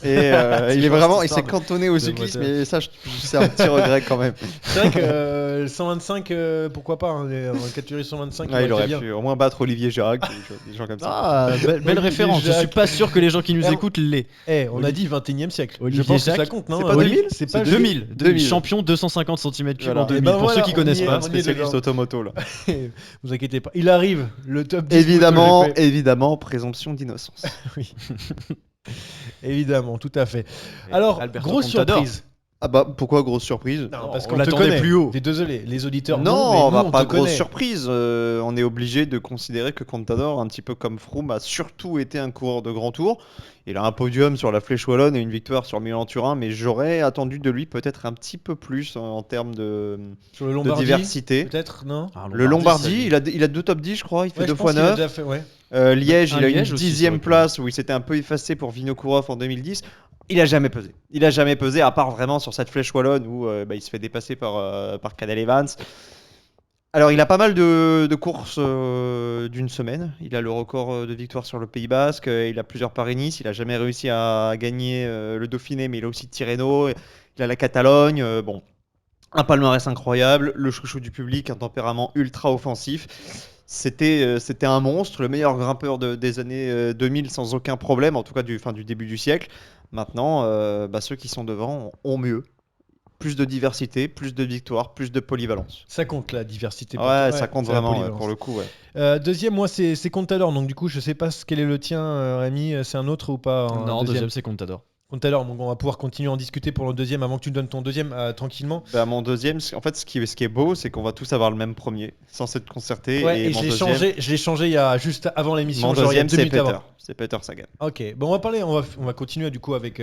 Et il s'est cantonné au cyclisme. moteur. Et ça, c'est un petit regret quand même. C'est vrai que 125, pourquoi pas, en catégorie 125, Ouais, il aurait bien. pu au moins battre Olivier Girac, des gens comme ça. Ah, belle référence. Je suis Jacques. pas sûr que les gens qui nous Eh, écoutent l'aient. On a dit 21e siècle. Olivier Je pense que ça Jacques. compte, non C'est pas Oli- 2000? C'est C'est pas 2000, 2000. champion 250 cm3 Voilà. en 2000. Eh ben Pour voilà, ceux qui on connaissent y est, pas. on y est Spécialiste dedans. automoto là. Vous inquiétez pas. Il arrive, le top 10. Évidemment, moto GP. évidemment, présomption d'innocence. Oui. Évidemment, tout à fait. Alors, Alberto grosse Contador. surprise. Ah bah pourquoi grosse surprise? Non, Non, parce on qu'on te l'attendait connaît. plus haut. T'es désolé, les auditeurs Non, mais nous, bah, on pas te grosse connaît. surprise. On est obligé de considérer que Contador, un petit peu comme Froome, a surtout été un coureur de grand tour. Il a un podium sur la Flèche Wallonne et une victoire sur Milan-Turin, mais j'aurais attendu de lui peut-être un petit peu plus en termes de Sur le Lombardie, diversité. peut-être, non Ah, Le Lombardie, il a 2 top 10, je crois, il fait Ouais, 2 je fois pense qu'il a 9. déjà fait, ouais. Liège, il a eu une Liège aussi, 10e ça aurait pu. place où il s'était un peu effacé pour Vinokourov en 2010. Il a jamais pesé. Il a jamais pesé, à part vraiment sur cette Flèche Wallonne où il se fait dépasser par Cadel Evans. Alors, il a pas mal de courses d'une semaine. Il a le record de victoire sur le Pays Basque. Il a plusieurs Paris-Nice. Il a jamais réussi à gagner le Dauphiné, mais il a aussi Tirreno. Il a la Catalogne. Bon, un palmarès incroyable. Le chouchou du public, un tempérament ultra offensif. C'était un monstre, le meilleur grimpeur des années 2000 sans aucun problème, en tout cas du début du siècle. Maintenant, ceux qui sont devant ont mieux. Plus de diversité, plus de victoires, plus de polyvalence. Ça compte la diversité. pour Ouais, toi. ça compte c'est la vraiment polyvalence. pour le coup. Ouais. Deuxième, moi, c'est Contador. Donc, du coup, je sais pas quel est le tien, Rémi. C'est un autre ou pas un Non, deuxième, c'est Contador. Contador, donc on va pouvoir continuer à en discuter pour le deuxième avant que tu me donnes ton deuxième tranquillement. Bah, mon deuxième, en fait, ce qui est beau, c'est qu'on va tous avoir le même premier, sans s'être concerté. Ouais, et mon je l'ai deuxième, changé il y a juste avant l'émission. mon genre il y a deuxième, 2 c'est minutes Peter. avant. C'est Peter Sagan. Ok, bon, on va continuer du coup avec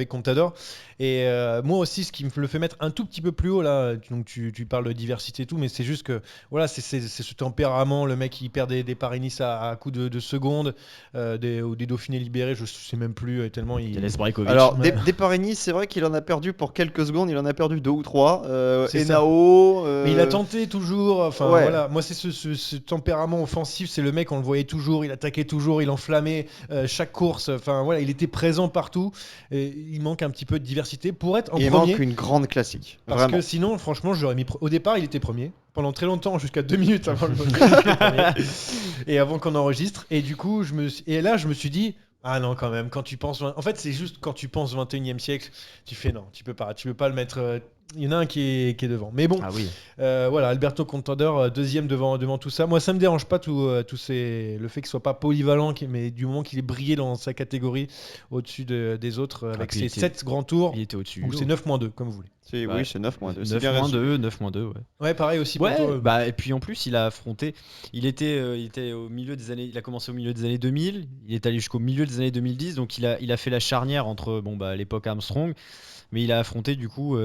Contador. Et moi aussi, ce qui me le fait mettre un tout petit peu plus haut là, donc tu parles de diversité et tout, mais c'est juste que voilà, c'est ce tempérament, le mec qui perd des Paris-Nice à coup de secondes, ou des Dauphinés libérés, je sais même plus tellement il. Teles Brajkovic. Alors, Ouais. des Paris-Nice, c'est vrai qu'il en a perdu pour quelques secondes, il en a perdu 2 ou 3. C'est ça. Enao. Mais il a tenté toujours. Enfin ouais. voilà, moi c'est ce tempérament offensif, c'est le mec, on le voyait toujours, il attaquait toujours, il enflammait chaque course. Enfin voilà, il était présent partout. Et il manque un petit peu de diversité pour être en Il premier. manque une grande classique. Parce Vraiment. que sinon, franchement, j'aurais mis. Au départ, il était premier. Pendant très longtemps, jusqu'à 2 minutes avant le podcast, il était premier. Et avant qu'on enregistre. Et du coup, et là, je me suis dit. Ah non, quand même, quand tu penses. En fait, c'est juste quand tu penses 21e siècle, tu fais non, tu peux pas le mettre. Il y en a un qui est devant. Mais bon, Ah oui. voilà, Alberto Contador, deuxième devant tout ça. Moi, ça me dérange pas le fait qu'il soit pas polyvalent, mais du moment qu'il est brillé dans sa catégorie au-dessus des autres, avec puis ses il était- 7 grands tours, Il était au-dessus. ou c'est 9-2, comme vous voulez. Oui, c'est 9-2. C'est 9 bien moins reçu. 2, 9 moins 2, ouais. Ouais, pareil aussi pour Ouais, toi. bah, et puis en plus, il a affronté. Il était au milieu des années. Il a commencé au milieu des années 2000. Il est allé jusqu'au milieu des années 2010. Donc il a fait la charnière entre l'époque Armstrong, mais il a affronté du coup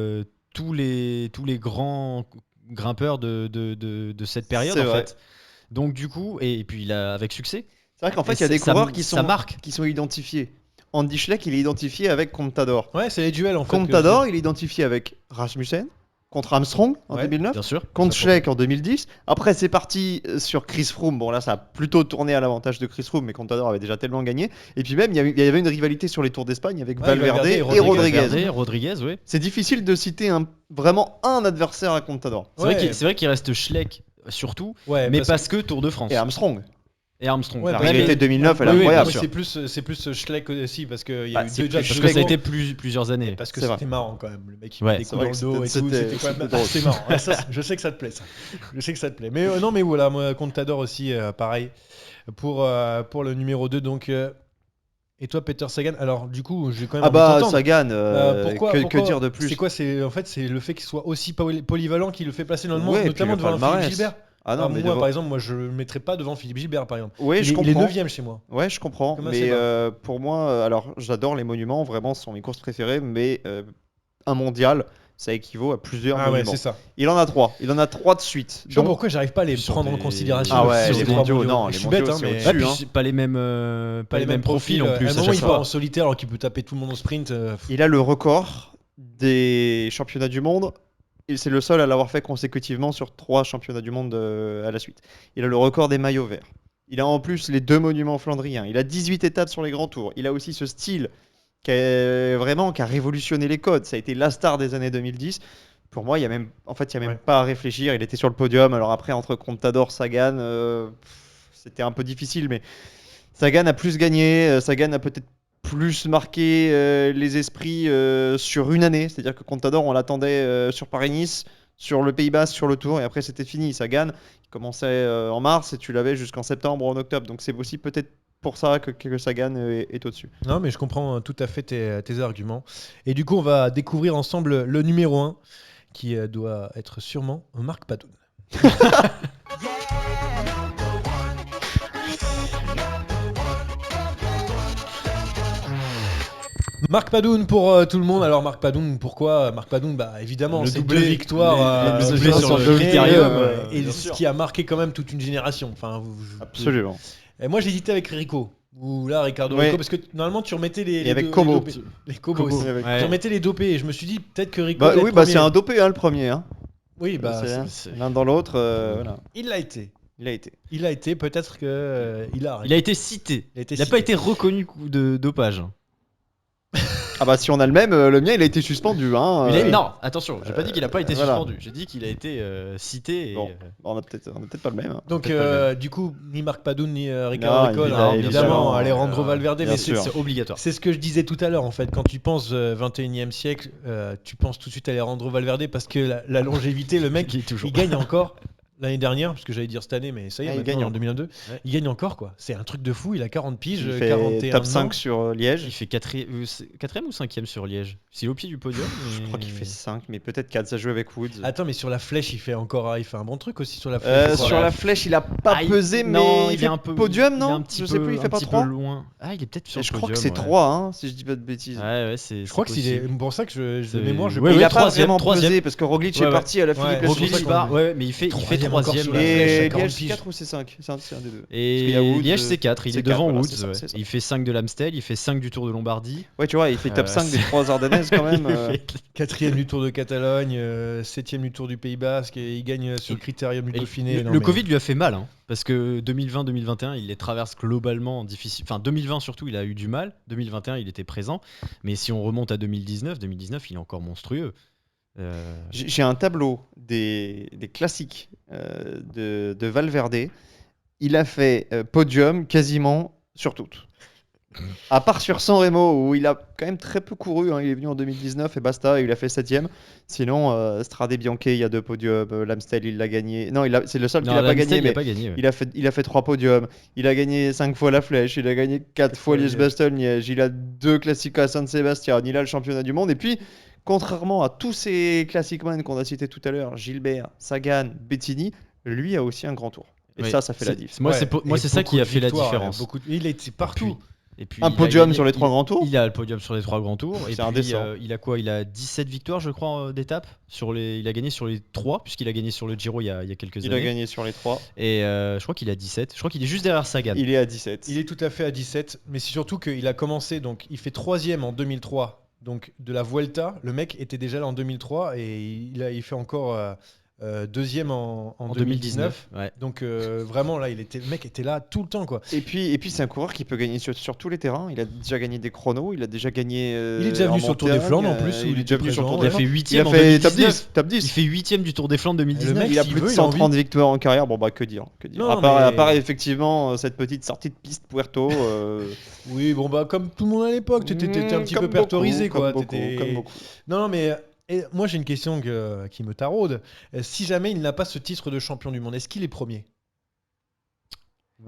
tous les grands grimpeurs de cette période C'est en vrai. fait. Donc du coup, et puis il a avec succès. C'est vrai qu'en fait, Et il y a des ça- coureurs ça marque. qui sont identifiés. Andy Schleck, il est identifié avec Contador. Ouais, c'est les duels en fait. Contador, il est identifié avec Rasmussen contre Armstrong en Ouais, 2009. Bien sûr. Contre Ça, Schleck en 2010. Après, c'est parti sur Chris Froome. Bon, là, ça a plutôt tourné à l'avantage de Chris Froome, mais Contador avait déjà tellement gagné. Et puis même, il y avait une rivalité sur les Tours d'Espagne avec Ouais, Valverde Valverde et et Rodriguez. Rodriguez. Rodriguez, ouais. C'est difficile de citer vraiment un adversaire à Contador. C'est vrai qu'il reste Schleck surtout, Ouais, mais parce que Tour de France Et Armstrong. et Armstrong. Ouais, La parce que- rivalité 2009, elle est Oui, oui, incroyable. mais c'est plus Schleck aussi parce qu'il y Bah, a eu c'est déjà plus Parce deux que ça a jours. été plusieurs années. Parce que C'est c'était marrant quand même. Le mec il Ouais, met des c'est coups vrai dans le que dos et tout. c'était C'était quand même drôle. assez marrant. Ouais, ça, je sais que ça te plaît ça. Je sais que ça te plaît. Mais non, mais voilà, moi Contador aussi, pareil pour le numéro 2. Donc, et toi, Peter Sagan. Alors, du coup, j'ai quand même Ah envie de bah, t'entendre. Sagan, Pourquoi que dire de plus? C'est quoi en fait, c'est le fait qu'il soit aussi polyvalent qui le fait passer dans le Ouais, monde, et puis notamment le devant palmarès. Philippe Gilbert. Ah non, mais moi, devant- par exemple, je le mettrais pas devant Philippe Gilbert, par exemple. Ouais, je Il est comprends. 9ème chez moi. Ouais, je comprends. Comment Mais c'est bas pour moi, alors j'adore les monuments, vraiment, ce sont mes courses préférées, mais un mondial, ça équivaut à plusieurs Ah ouais, monuments. c'est ça. Il en a 3. Il en a 3 de suite. Je sais pas Donc, pourquoi j'arrive pas à les Sur prendre en des- considération. Ah ouais, sur les ces trois mondiaux, non, Je les suis bête, mondiaux, hein, c'est mais au-dessus. Ouais, puis hein. pas les mêmes profils en plus. À un à moment, chaque il fois. part en solitaire alors qu'il peut taper tout le monde au sprint. Il a le record des championnats du monde. Et c'est le seul à l'avoir fait consécutivement sur 3 championnats du monde à la suite. Il a le record des maillots verts. Il a en plus les 2 monuments flandriens. Il a 18 étapes sur les grands tours. Il a aussi ce style qui a révolutionné les codes. Ça a été la star des années 2010. Pour moi, il y a même Ouais. pas à réfléchir. Il était sur le podium. Alors après, entre Contador, Sagan, c'était un peu difficile, mais Sagan a plus gagné. Sagan a peut-être plus marqué les esprits sur une année. C'est-à-dire que Contador, on l'attendait sur Paris-Nice, sur le Pays Basque, sur le Tour, et après c'était fini. Sagan, il commençait en mars et tu l'avais jusqu'en septembre ou en octobre. Donc c'est aussi peut-être pour ça que Sagan est au-dessus. Non, mais je comprends tout à fait tes arguments. Et du coup, on va découvrir ensemble le numéro 1 qui doit être sûrement Marc Padoun. Marc Padoun pour tout le monde. Alors Marc Padoun, pourquoi Marc Padoun, bah évidemment, Le c'est doublé. 2 victoires Le doublé doublé sur le Critérium, Critérium, et bien ce sûr. qui a marqué quand même toute une génération. Enfin, Absolument. Et moi j'hésitais avec Rico. Ou là Ricardo Ouais. Rico, parce que normalement tu remettais les avec deux- Como. les dopés. Les Como aussi. Avec- Ouais. Tu remettais les dopés et je me suis dit peut-être que Rico Bah, va être oui, bah, premier. c'est un dopé, hein, le premier. Hein. Oui, bah C'est l'un dans l'autre. Voilà. il l'a été. Il a été. Il a été, peut-être que il a. Il a été cité. Il a été Il n'a cité. pas été reconnu coup de dopage. Ah bah si on a le même, le mien il a été suspendu. Hein, Non, attention, j'ai pas dit qu'il n'a pas été voilà. suspendu. J'ai dit qu'il a été cité. Et, Bon. On a peut-être pas le même. hein. Donc peut-être pas du coup, ni Marc Padoun ni Ricardo Non, Rico, évidemment, évidemment, Alejandro euh, Valverde, bien mais sûr. c'est obligatoire. c'est ce que je disais tout à l'heure en fait. Quand tu penses 21e siècle, tu penses tout de suite à Alejandro Valverde parce que la longévité, le mec, Il est toujours. il gagne encore. L'année dernière, parce que j'allais dire cette année, mais ça y est, Ah, il maintenant, gagne en 2022, Ouais. il gagne encore quoi. C'est un truc de fou, il a 40 piges, Il fait 41 top ans. 5 sur Liège. Il fait 4ème ou 5ème sur Liège. C'est au pied du podium. Je crois qu'il fait 5, mais peut-être 4. Ça joue avec Woods. Attends, mais sur la flèche, il fait un bon truc aussi sur la flèche. je crois. Sur la flèche, il a pas Ah, pesé, mais non, il est fait un peu podium, il est non un petit Je sais peu- plus, il fait un pas petit 3. peu loin. Ah, il est peut-être sur Et le je crois que podium, c'est ouais. 3, hein, si je dis pas de bêtises. Ouais, c'est. Je crois que c'est possible. pour ça que de C'est- mémoire, je Ouais, Mais il a pas troisième, vraiment troisième. pesé parce que Roglic Ouais, est ouais. parti à la Ouais, Philippe Roglic, Lachaud. c'est part, ouais, mais il fait Troisième encore troisième. sur la flèche. Et 40 Liège, c'est piges. 4 ou c'est 5 c'est un des deux. Et Parce qu'il y a Woods, Liège, c'est 4. Il c'est est 4, devant voilà, Woods. c'est ça, Ouais. c'est ça. Il fait 5 de l'Amstel. Il fait 5 du Tour de Lombardie. Ouais, tu vois, il fait top 5 des c'est- 3 Ardennaises quand même. Quatrième du Tour de Catalogne, septième du Tour du Pays Basque, et il gagne sur le Critérium du Et Dauphiné. Non, le mais- Covid lui a fait mal, hein, parce que 2020-2021, il les traverse globalement difficile. Enfin, 2020 surtout, il a eu du mal. 2021, il était présent. Mais si on remonte à 2019, il est encore monstrueux. J'ai un tableau des classiques de Valverde. Il a fait podium quasiment sur toutes. À part sur San Remo, où il a quand même très peu couru, hein. Il est venu en 2019 et basta, il a fait 7ème. Sinon, Strade Bianche, il y a 2 podiums. L'Amstel, il l'a gagné. Non, c'est le seul qu'il Non, n'a pas l'Amstel, gagné, il a mais pas gagné. Ouais. il a fait 3 podiums. Il a gagné 5 fois la Flèche, il a gagné 4 fois fois Liège-Bastogne-Liège, il a 2 Classica à San-Sébastien, il a le championnat du monde. Et puis, contrairement à tous ces classicmen qu'on a cités tout à l'heure, Gilbert, Sagan, Bettini, lui a aussi un grand tour. Et Oui, ça fait la c'est- diff. Moi, Ouais, moi, et c'est ça beaucoup qui a de fait la victoires, différence. Il est partout. Et puis, Un il a podium gagné- sur les 3 grands tours. Il a le podium sur les 3 grands tours. Et C'est puis, indécent. il a quoi? Il a 17 victoires, je crois, d'étapes. Il a gagné sur les 3, puisqu'il a gagné sur le Giro il y a quelques Il a années. gagné sur les 3. Et je crois qu'il a 17. Je crois qu'il est juste derrière Sagan. Il est à 17. Il est tout à fait à 17, mais c'est surtout qu'il a commencé, donc il fait 3ème en 2003, donc de la Vuelta. Le mec était déjà là en 2003 et il fait encore 2ème en 2019. Ouais. Donc vraiment là, le mec était là tout le temps quoi. Et puis c'est un coureur qui peut gagner sur tous les terrains. Il a déjà gagné des chronos, il a déjà gagné. Il est déjà venu en sur le Tour des montagne, Flandres en plus, où il est déjà venu sur le Tour Il des a Flandres. fait Il 8ème a en fait top 2019. 10. Top 10. Il fait 8ème du Tour des Flandres 2019. Le mec, Il a s'il plus de veut, il a 130 victoires en carrière. Bon bah que dire. Non, à part mais- effectivement cette petite sortie de piste Puerto. Oui, bon bah comme tout le monde à l'époque, t'étais un petit peu comme pertorisé beaucoup, quoi. Comme beaucoup, T'étais- comme beaucoup. Non, mais moi j'ai une question qui me taraude. Si jamais il n'a pas ce titre de champion du monde, est-ce qu'il est premier?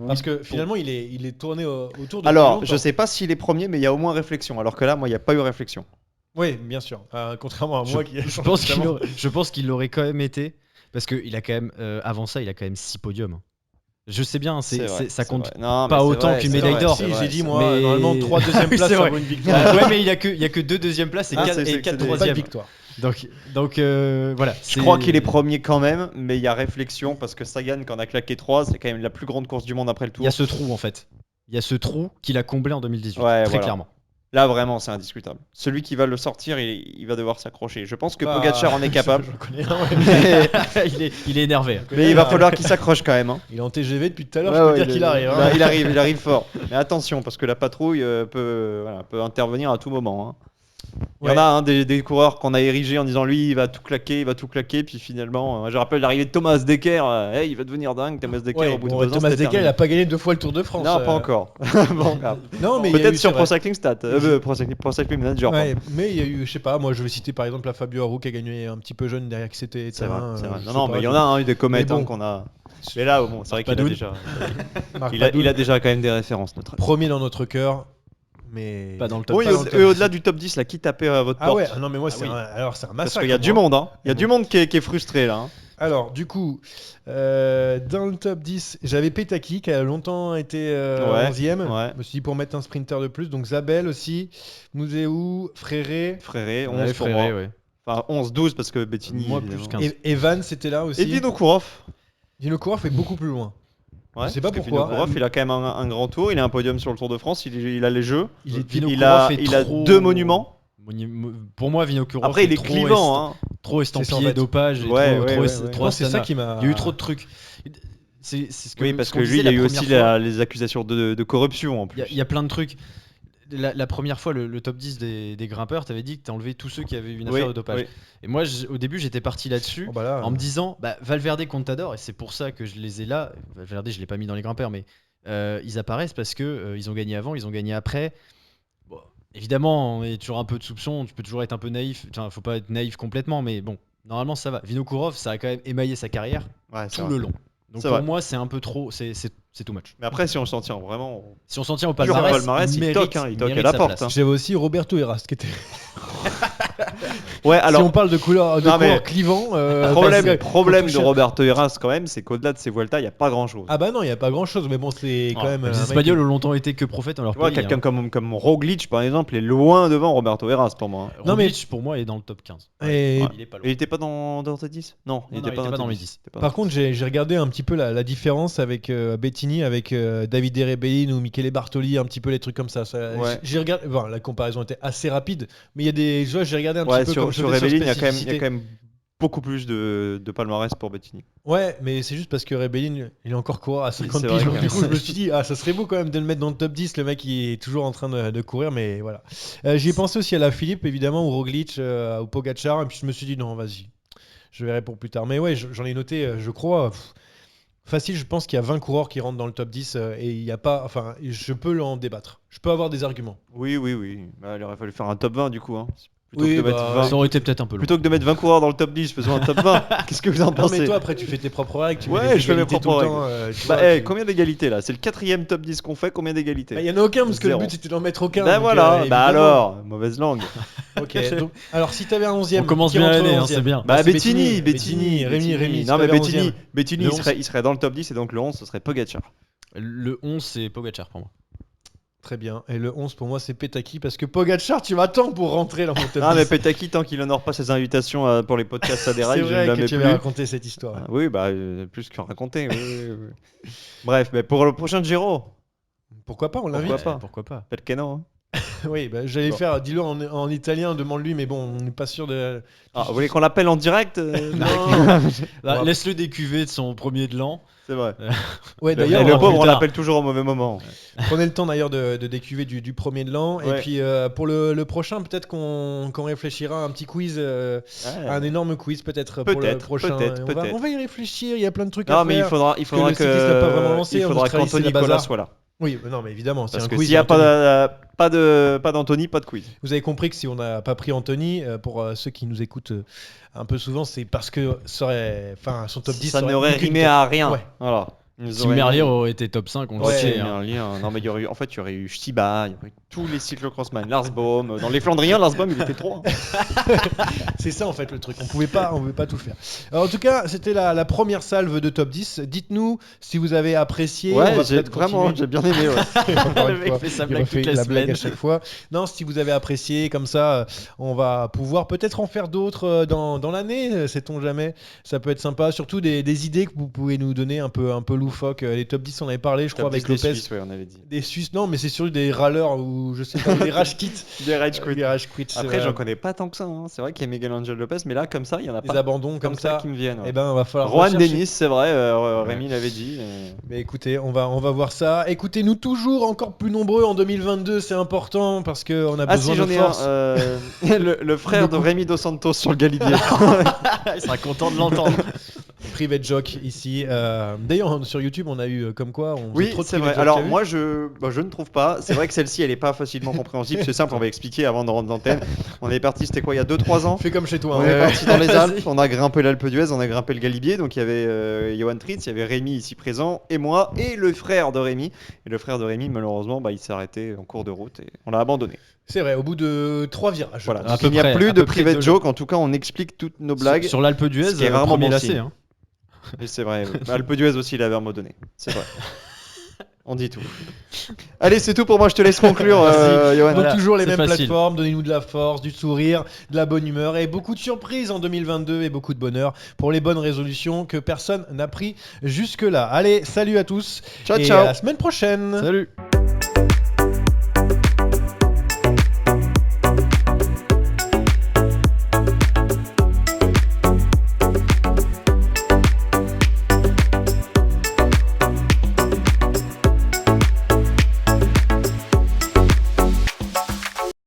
Parce que finalement il est tourné autour de. Alors, je sais pas s'il est premier, mais il y a au moins réflexion. Alors que là, moi, il n'y a pas eu réflexion. Oui, bien sûr. Contrairement à moi qui. Je pense qu'il l'aurait quand même été. Parce qu'il a quand même. Avant ça, il a quand même 6 podiums. Je sais bien, C'est vrai, ça c'est compte vrai. Non, pas mais c'est autant vrai, qu'une c'est médaille vrai, d'or. c'est Si, vrai, j'ai dit c'est moi, Mais- normalement 3 deuxième Oui, places c'est ça vrai. vaut une victoire. Ouais, mais il y a que 2 deuxièmes places et Ah, 4 c'est 4 des- Pas de troisièmes. victoire. Donc voilà. Je crois qu'il est premier quand même, mais il y a réflexion parce que Sagan, quand on a claqué 3, c'est quand même la plus grande course du monde après le Il Tour. y a ce trou en fait. Il y a ce trou qu'il a comblé en 2018. Ouais, très voilà. clairement. Là, vraiment, c'est indiscutable. Celui qui va le sortir, il va devoir s'accrocher. Je pense que Bah, Pogacar en est capable. Je connais un, ouais. il est énervé. Hein. Mais il va falloir qu'il s'accroche quand même. Hein. Il est en TGV depuis tout à l'heure, Ouais, je peux ouais, dire qu'il arrive. hein. Il arrive fort. Mais attention, parce que la patrouille peut intervenir à tout moment. Hein. Il y en Ouais. a des coureurs qu'on a érigés en disant lui il va tout claquer, puis finalement, je rappelle l'arrivée de Thomas Dekker, il va devenir dingue, Thomas Dekker Ouais, au bout de bon, 2 ans. Thomas c'était Dekker, il terminé. a pas gagné 2 fois le Tour de France. Non, pas encore. Bon, grave. Non, mais il y a Peut-être eu, sur c'est Pro vrai. Cycling Stat, Pro Cycling Manager. Ouais, mais il y a eu, je sais pas, moi je vais citer par exemple la Fabio Aru qui a gagné un petit peu jeune derrière qui s'était C'est vrai, éteint, c'est vrai. je Non, sais non, pas, mais il y en a eu des comètes Mais bon. qu'on a. Mais là, bon, c'est vrai qu'il a Padoun. déjà. Marc Il a Padoun, déjà quand même des références, notre. premier dans notre cœur, mais Pas dans le top. Oui, pas dans le top et au-delà du top 10, là, qui tapait à votre Ah porte ouais, non mais moi Ah c'est oui. alors c'est un Parce massacre. qu'il y a du moi. monde, hein. Il y a Bon. du monde qui est frustré là. Hein. Alors du coup, dans le top 10, j'avais Petaki qui a longtemps été Ouais, 11e. ouais. Je me suis dit pour mettre un sprinter de plus, donc Zabel aussi, Mouzéou, Fréré, Fréré, 11 Ouais, pour Fréré, moi. ouais. Enfin, 11-12 parce que Bettini. Moi, évidemment. plus 15. et Evan c'était là aussi. Et Vinokourov. Vinokourov est beaucoup plus loin. Ouais, Je sais pas parce que pourquoi. Vinokourov, il a quand même un grand tour, il a un podium sur le Tour de France, il a les jeux. Il est Il a trop- 2 monuments. Pour moi, Vinokourov Après, il est trop clivant. Hein. trop C'est ça, en estampillé fait. dopage et Ouais, trop, ouais, trop, ouais, est- ouais. trop Moi, c'est ça Astana. qui m'a. Il y a eu trop de trucs. C'est ce que, Oui, parce ce qu'on que lui, disait il y a la eu première aussi fois. les accusations de corruption en plus. Il y a plein de trucs. La première fois, le top 10 des grimpeurs, t'avais dit que t'as enlevé tous ceux qui avaient eu une affaire de dopage. oui. Et moi, au début, j'étais parti là-dessus. Oh, bah là, En me disant, bah, Valverde, Contador, et c'est pour ça que je les ai là. Valverde, je l'ai pas mis dans les grimpeurs, mais ils apparaissent parce que ils ont gagné avant, ils ont gagné après. Bon, évidemment, on est toujours un peu de soupçon, tu peux toujours être un peu naïf. Enfin, faut pas être naïf complètement, mais bon, normalement ça va. Vinokourov, ça a quand même émaillé sa carrière Ouais, c'est tout vrai. le long. Donc C'est pour vrai. moi, c'est un peu trop, c'est too much. Mais après, si on s'en tient vraiment. Si on s'en tient au Pur palmarès, palmarès, il toque à mérite la sa porte. place. Hein. J'avais aussi Roberto Erast qui était. Ouais, Si alors. on parle de couleur Non, mais- clivant. Problème de Roberto. Roberto Heras quand même, c'est qu'au-delà de ses Vuelta, il n'y a pas grand chose. Ah bah non, il y a pas grand chose, mais bon, c'est quand Ah, même. Les un mec Espagnols ont longtemps été que prophètes dans leur Ouais, pays. quelqu'un hein. comme Roglic par exemple est loin devant Roberto Heras pour moi. Non, mais- Roglic, pour moi, est dans le top 15. Et Il est pas Et loin. il était pas dans tes 10 Non, Non, il était pas dans mes 10. Par contre, j'ai regardé un petit peu la différence avec Bettini, avec David Rebellin ou Michele Bartoli, un petit peu les trucs comme ça. Ouais. J'ai regardé. Bon, la comparaison était assez rapide, mais il y a des. J'ai regardé un ouais, petit peu sur comme je faisais Rebellin, il y a spécificité. quand même beaucoup plus de palmarès pour Bettini. Ouais, mais c'est juste parce que Rebellin, il est encore coureur à 50 c'est piges. vrai Donc que- du coup, je me suis dit, ah, ça serait beau quand même de le mettre dans le top 10. Le mec, il est toujours en train de courir, mais voilà. J'y ai pensé aussi à la Philippe, évidemment, ou Roglic, ou Pogacar, et puis je me suis dit, non, vas-y, je verrai pour plus tard. Mais ouais, j'en ai noté, je crois, Facile, je pense qu'il y a 20 coureurs qui rentrent dans le top 10 et il y a pas. Enfin, je peux en débattre. Je peux avoir des arguments. Oui. Bah, il aurait fallu faire un top 20 du coup. Hein. Plutôt, Oui, que de mettre bah, 20 Ça aurait été peut-être un peu long. plutôt que de mettre 20 coureurs dans le top 10, faisons un top 20. Qu'est-ce que vous en Non, pensez? mais toi, après, tu fais tes propres règles. Tu mets Ouais, des je fais mes égalités propres tout le temps, tu Bah, vois, tu- combien d'égalités là? C'est le 4ème top 10 qu'on fait, combien d'égalités? Bah, il y en a aucun parce que le Zéro. but c'était d'en mettre aucun. Bah donc, voilà, bah évidemment. alors, mauvaise langue. Ok, donc, alors si t'avais un 11ème. On commence qui bien rentrerait l'année, en hein, c'est 11e? bien. Bah c'est Bettini, Rémi. Non mais Bettini, Le il serait dans le top 10 et donc le 11 ce serait Pogacar. Le 11, c'est Pogacar pour moi. Très bien. Et le 11 pour moi c'est Petaki parce que Pogacar tu m'attends pour rentrer dans mon top 10. Ah mais Petaki tant qu'il honore pas ses invitations pour les podcasts à des C'est rails, je ne vrai la que mets tu plus. avais raconté cette histoire. Ah, oui bah plus qu'en raconter. Oui. Bref, mais pour le prochain Giro, Pourquoi pas, on l'invite. Pourquoi pas. Pourquoi pas. Pelcano. Hein. Oui, bah, j'allais Bon. faire, dis-le en italien, demande-lui, mais bon, on n'est pas sûr de. Ah, vous voulez qu'on l'appelle en direct Non. Là, Bon, laisse-le décuver de son premier de l'an. C'est vrai. Ouais, Et d'ailleurs, le on- pauvre on tard. l'appelle toujours au mauvais moment. prenez le temps d'ailleurs de décuver du premier de l'an. Et Ouais. puis pour le prochain, peut-être qu'on réfléchira à un petit quiz, Ouais. un énorme quiz peut-être pour le Peut-être, prochain. peut-être, Et peut-être. on va y réfléchir, il y a plein de trucs à Non mais faire. il faudra le cycliste n'a pas vraiment lancé, il en faudra Australie, c'est qu'Anthony la Nicolas bazar. soit là. Oui, non mais évidemment, c'est Parce un que quiz. s'il n'y a sur Anthony. pas d'Anthony, pas de quiz. Vous avez compris que si on n'a pas pris Anthony, pour ceux qui nous écoutent un peu souvent, c'est parce que son top 10 Ça aurait n'aurait aucune rimé tête. à rien. Ouais. Voilà. Ils nous Si auraient Merlier mis- aurait été top 5, on le Ouais, sait. il y a hein. un lien. Non mais il y aurait eu, en fait, il y aurait eu Stiba, il y aurait eu tous les cyclocrossman, Lars Boom. Dans les Flandriens, Lars Boom, il était trop. Hein. C'est ça en fait le truc, on pouvait pas tout faire. Alors, en tout cas, c'était la première salve de top 10. Dites-nous si vous avez apprécié. On Ouais, va j'ai peut-être vraiment, continuer. j'ai bien aimé. Ouais. Encore Le une mec fois, fait sa il blague refait toutes les la blague à semaines. chaque fois. Non, si vous avez apprécié, comme ça, on va pouvoir peut-être en faire d'autres dans l'année. Sait-on jamais. Ça peut être sympa. Surtout des idées que vous pouvez nous donner un peu loufoques. Les top 10, on avait parlé, je crois, Top avec 10 des Lopez. Suisses, ouais, on avait dit. Des Suisses, non, mais c'est sur des râleurs ou je sais pas, des rage quits. Des rage quits. Des rage quits. Après, j'en connais pas tant que ça. Hein. C'est vrai qu'il y a Miguel Angel Lopez, mais là, comme ça, il y en a des pas. abandons comme ça. qui me viennent. Ouais. Eh ben, va falloir Juan rechercher. Denis, c'est vrai, Rémi l'avait dit. Mais écoutez, on va voir ça. Écoutez-nous toujours encore plus nombreux en 2022, c'est important parce qu'on a Ah besoin si, j'en de ai force. un. Le frère de Rémi Dos Santos sur le Galibier. Il sera content de l'entendre. Private joke ici. D'ailleurs, sur YouTube, on a eu comme quoi. On faisait Oui, trop de c'est private vrai. joke, Alors t'as vu moi, je ne trouve pas. C'est vrai que celle-ci, elle est pas facilement compréhensible. C'est simple, on va expliquer avant de rentrer dans l'antenne. On est parti, c'était quoi, il y a 2-3 ans? Fais comme chez toi. On hein. est parti dans les Vas-y. Alpes, on a grimpé l'Alpe d'Huez, on a grimpé le Galibier, donc il y avait Johan Tritz, il y avait Rémi ici présent, et moi, et le frère de Rémi. Et le frère de Rémi, malheureusement, bah, il s'est arrêté en cours de route et on l'a abandonné. C'est vrai, au bout de 3 virages. Voilà, je À donc peu il n'y a près, plus à de peu près private de- joke, en tout cas on explique toutes nos blagues. Sur l'Alpe d'Huez, Ce qui est rarement premier bon lacé. signe. Hein. Et c'est vrai, Alpe d'Huez aussi, il avait abandonné, c'est vrai. On dit tout. Allez, c'est tout pour moi, je te laisse conclure, Johan. Donc Voilà, toujours les c'est mêmes facile. plateformes, donnez-nous de la force, du sourire, de la bonne humeur et beaucoup de surprises en 2022 et beaucoup de bonheur pour les bonnes résolutions que personne n'a pris jusque-là. Allez, salut à tous Ciao, et ciao. à la semaine prochaine. Salut.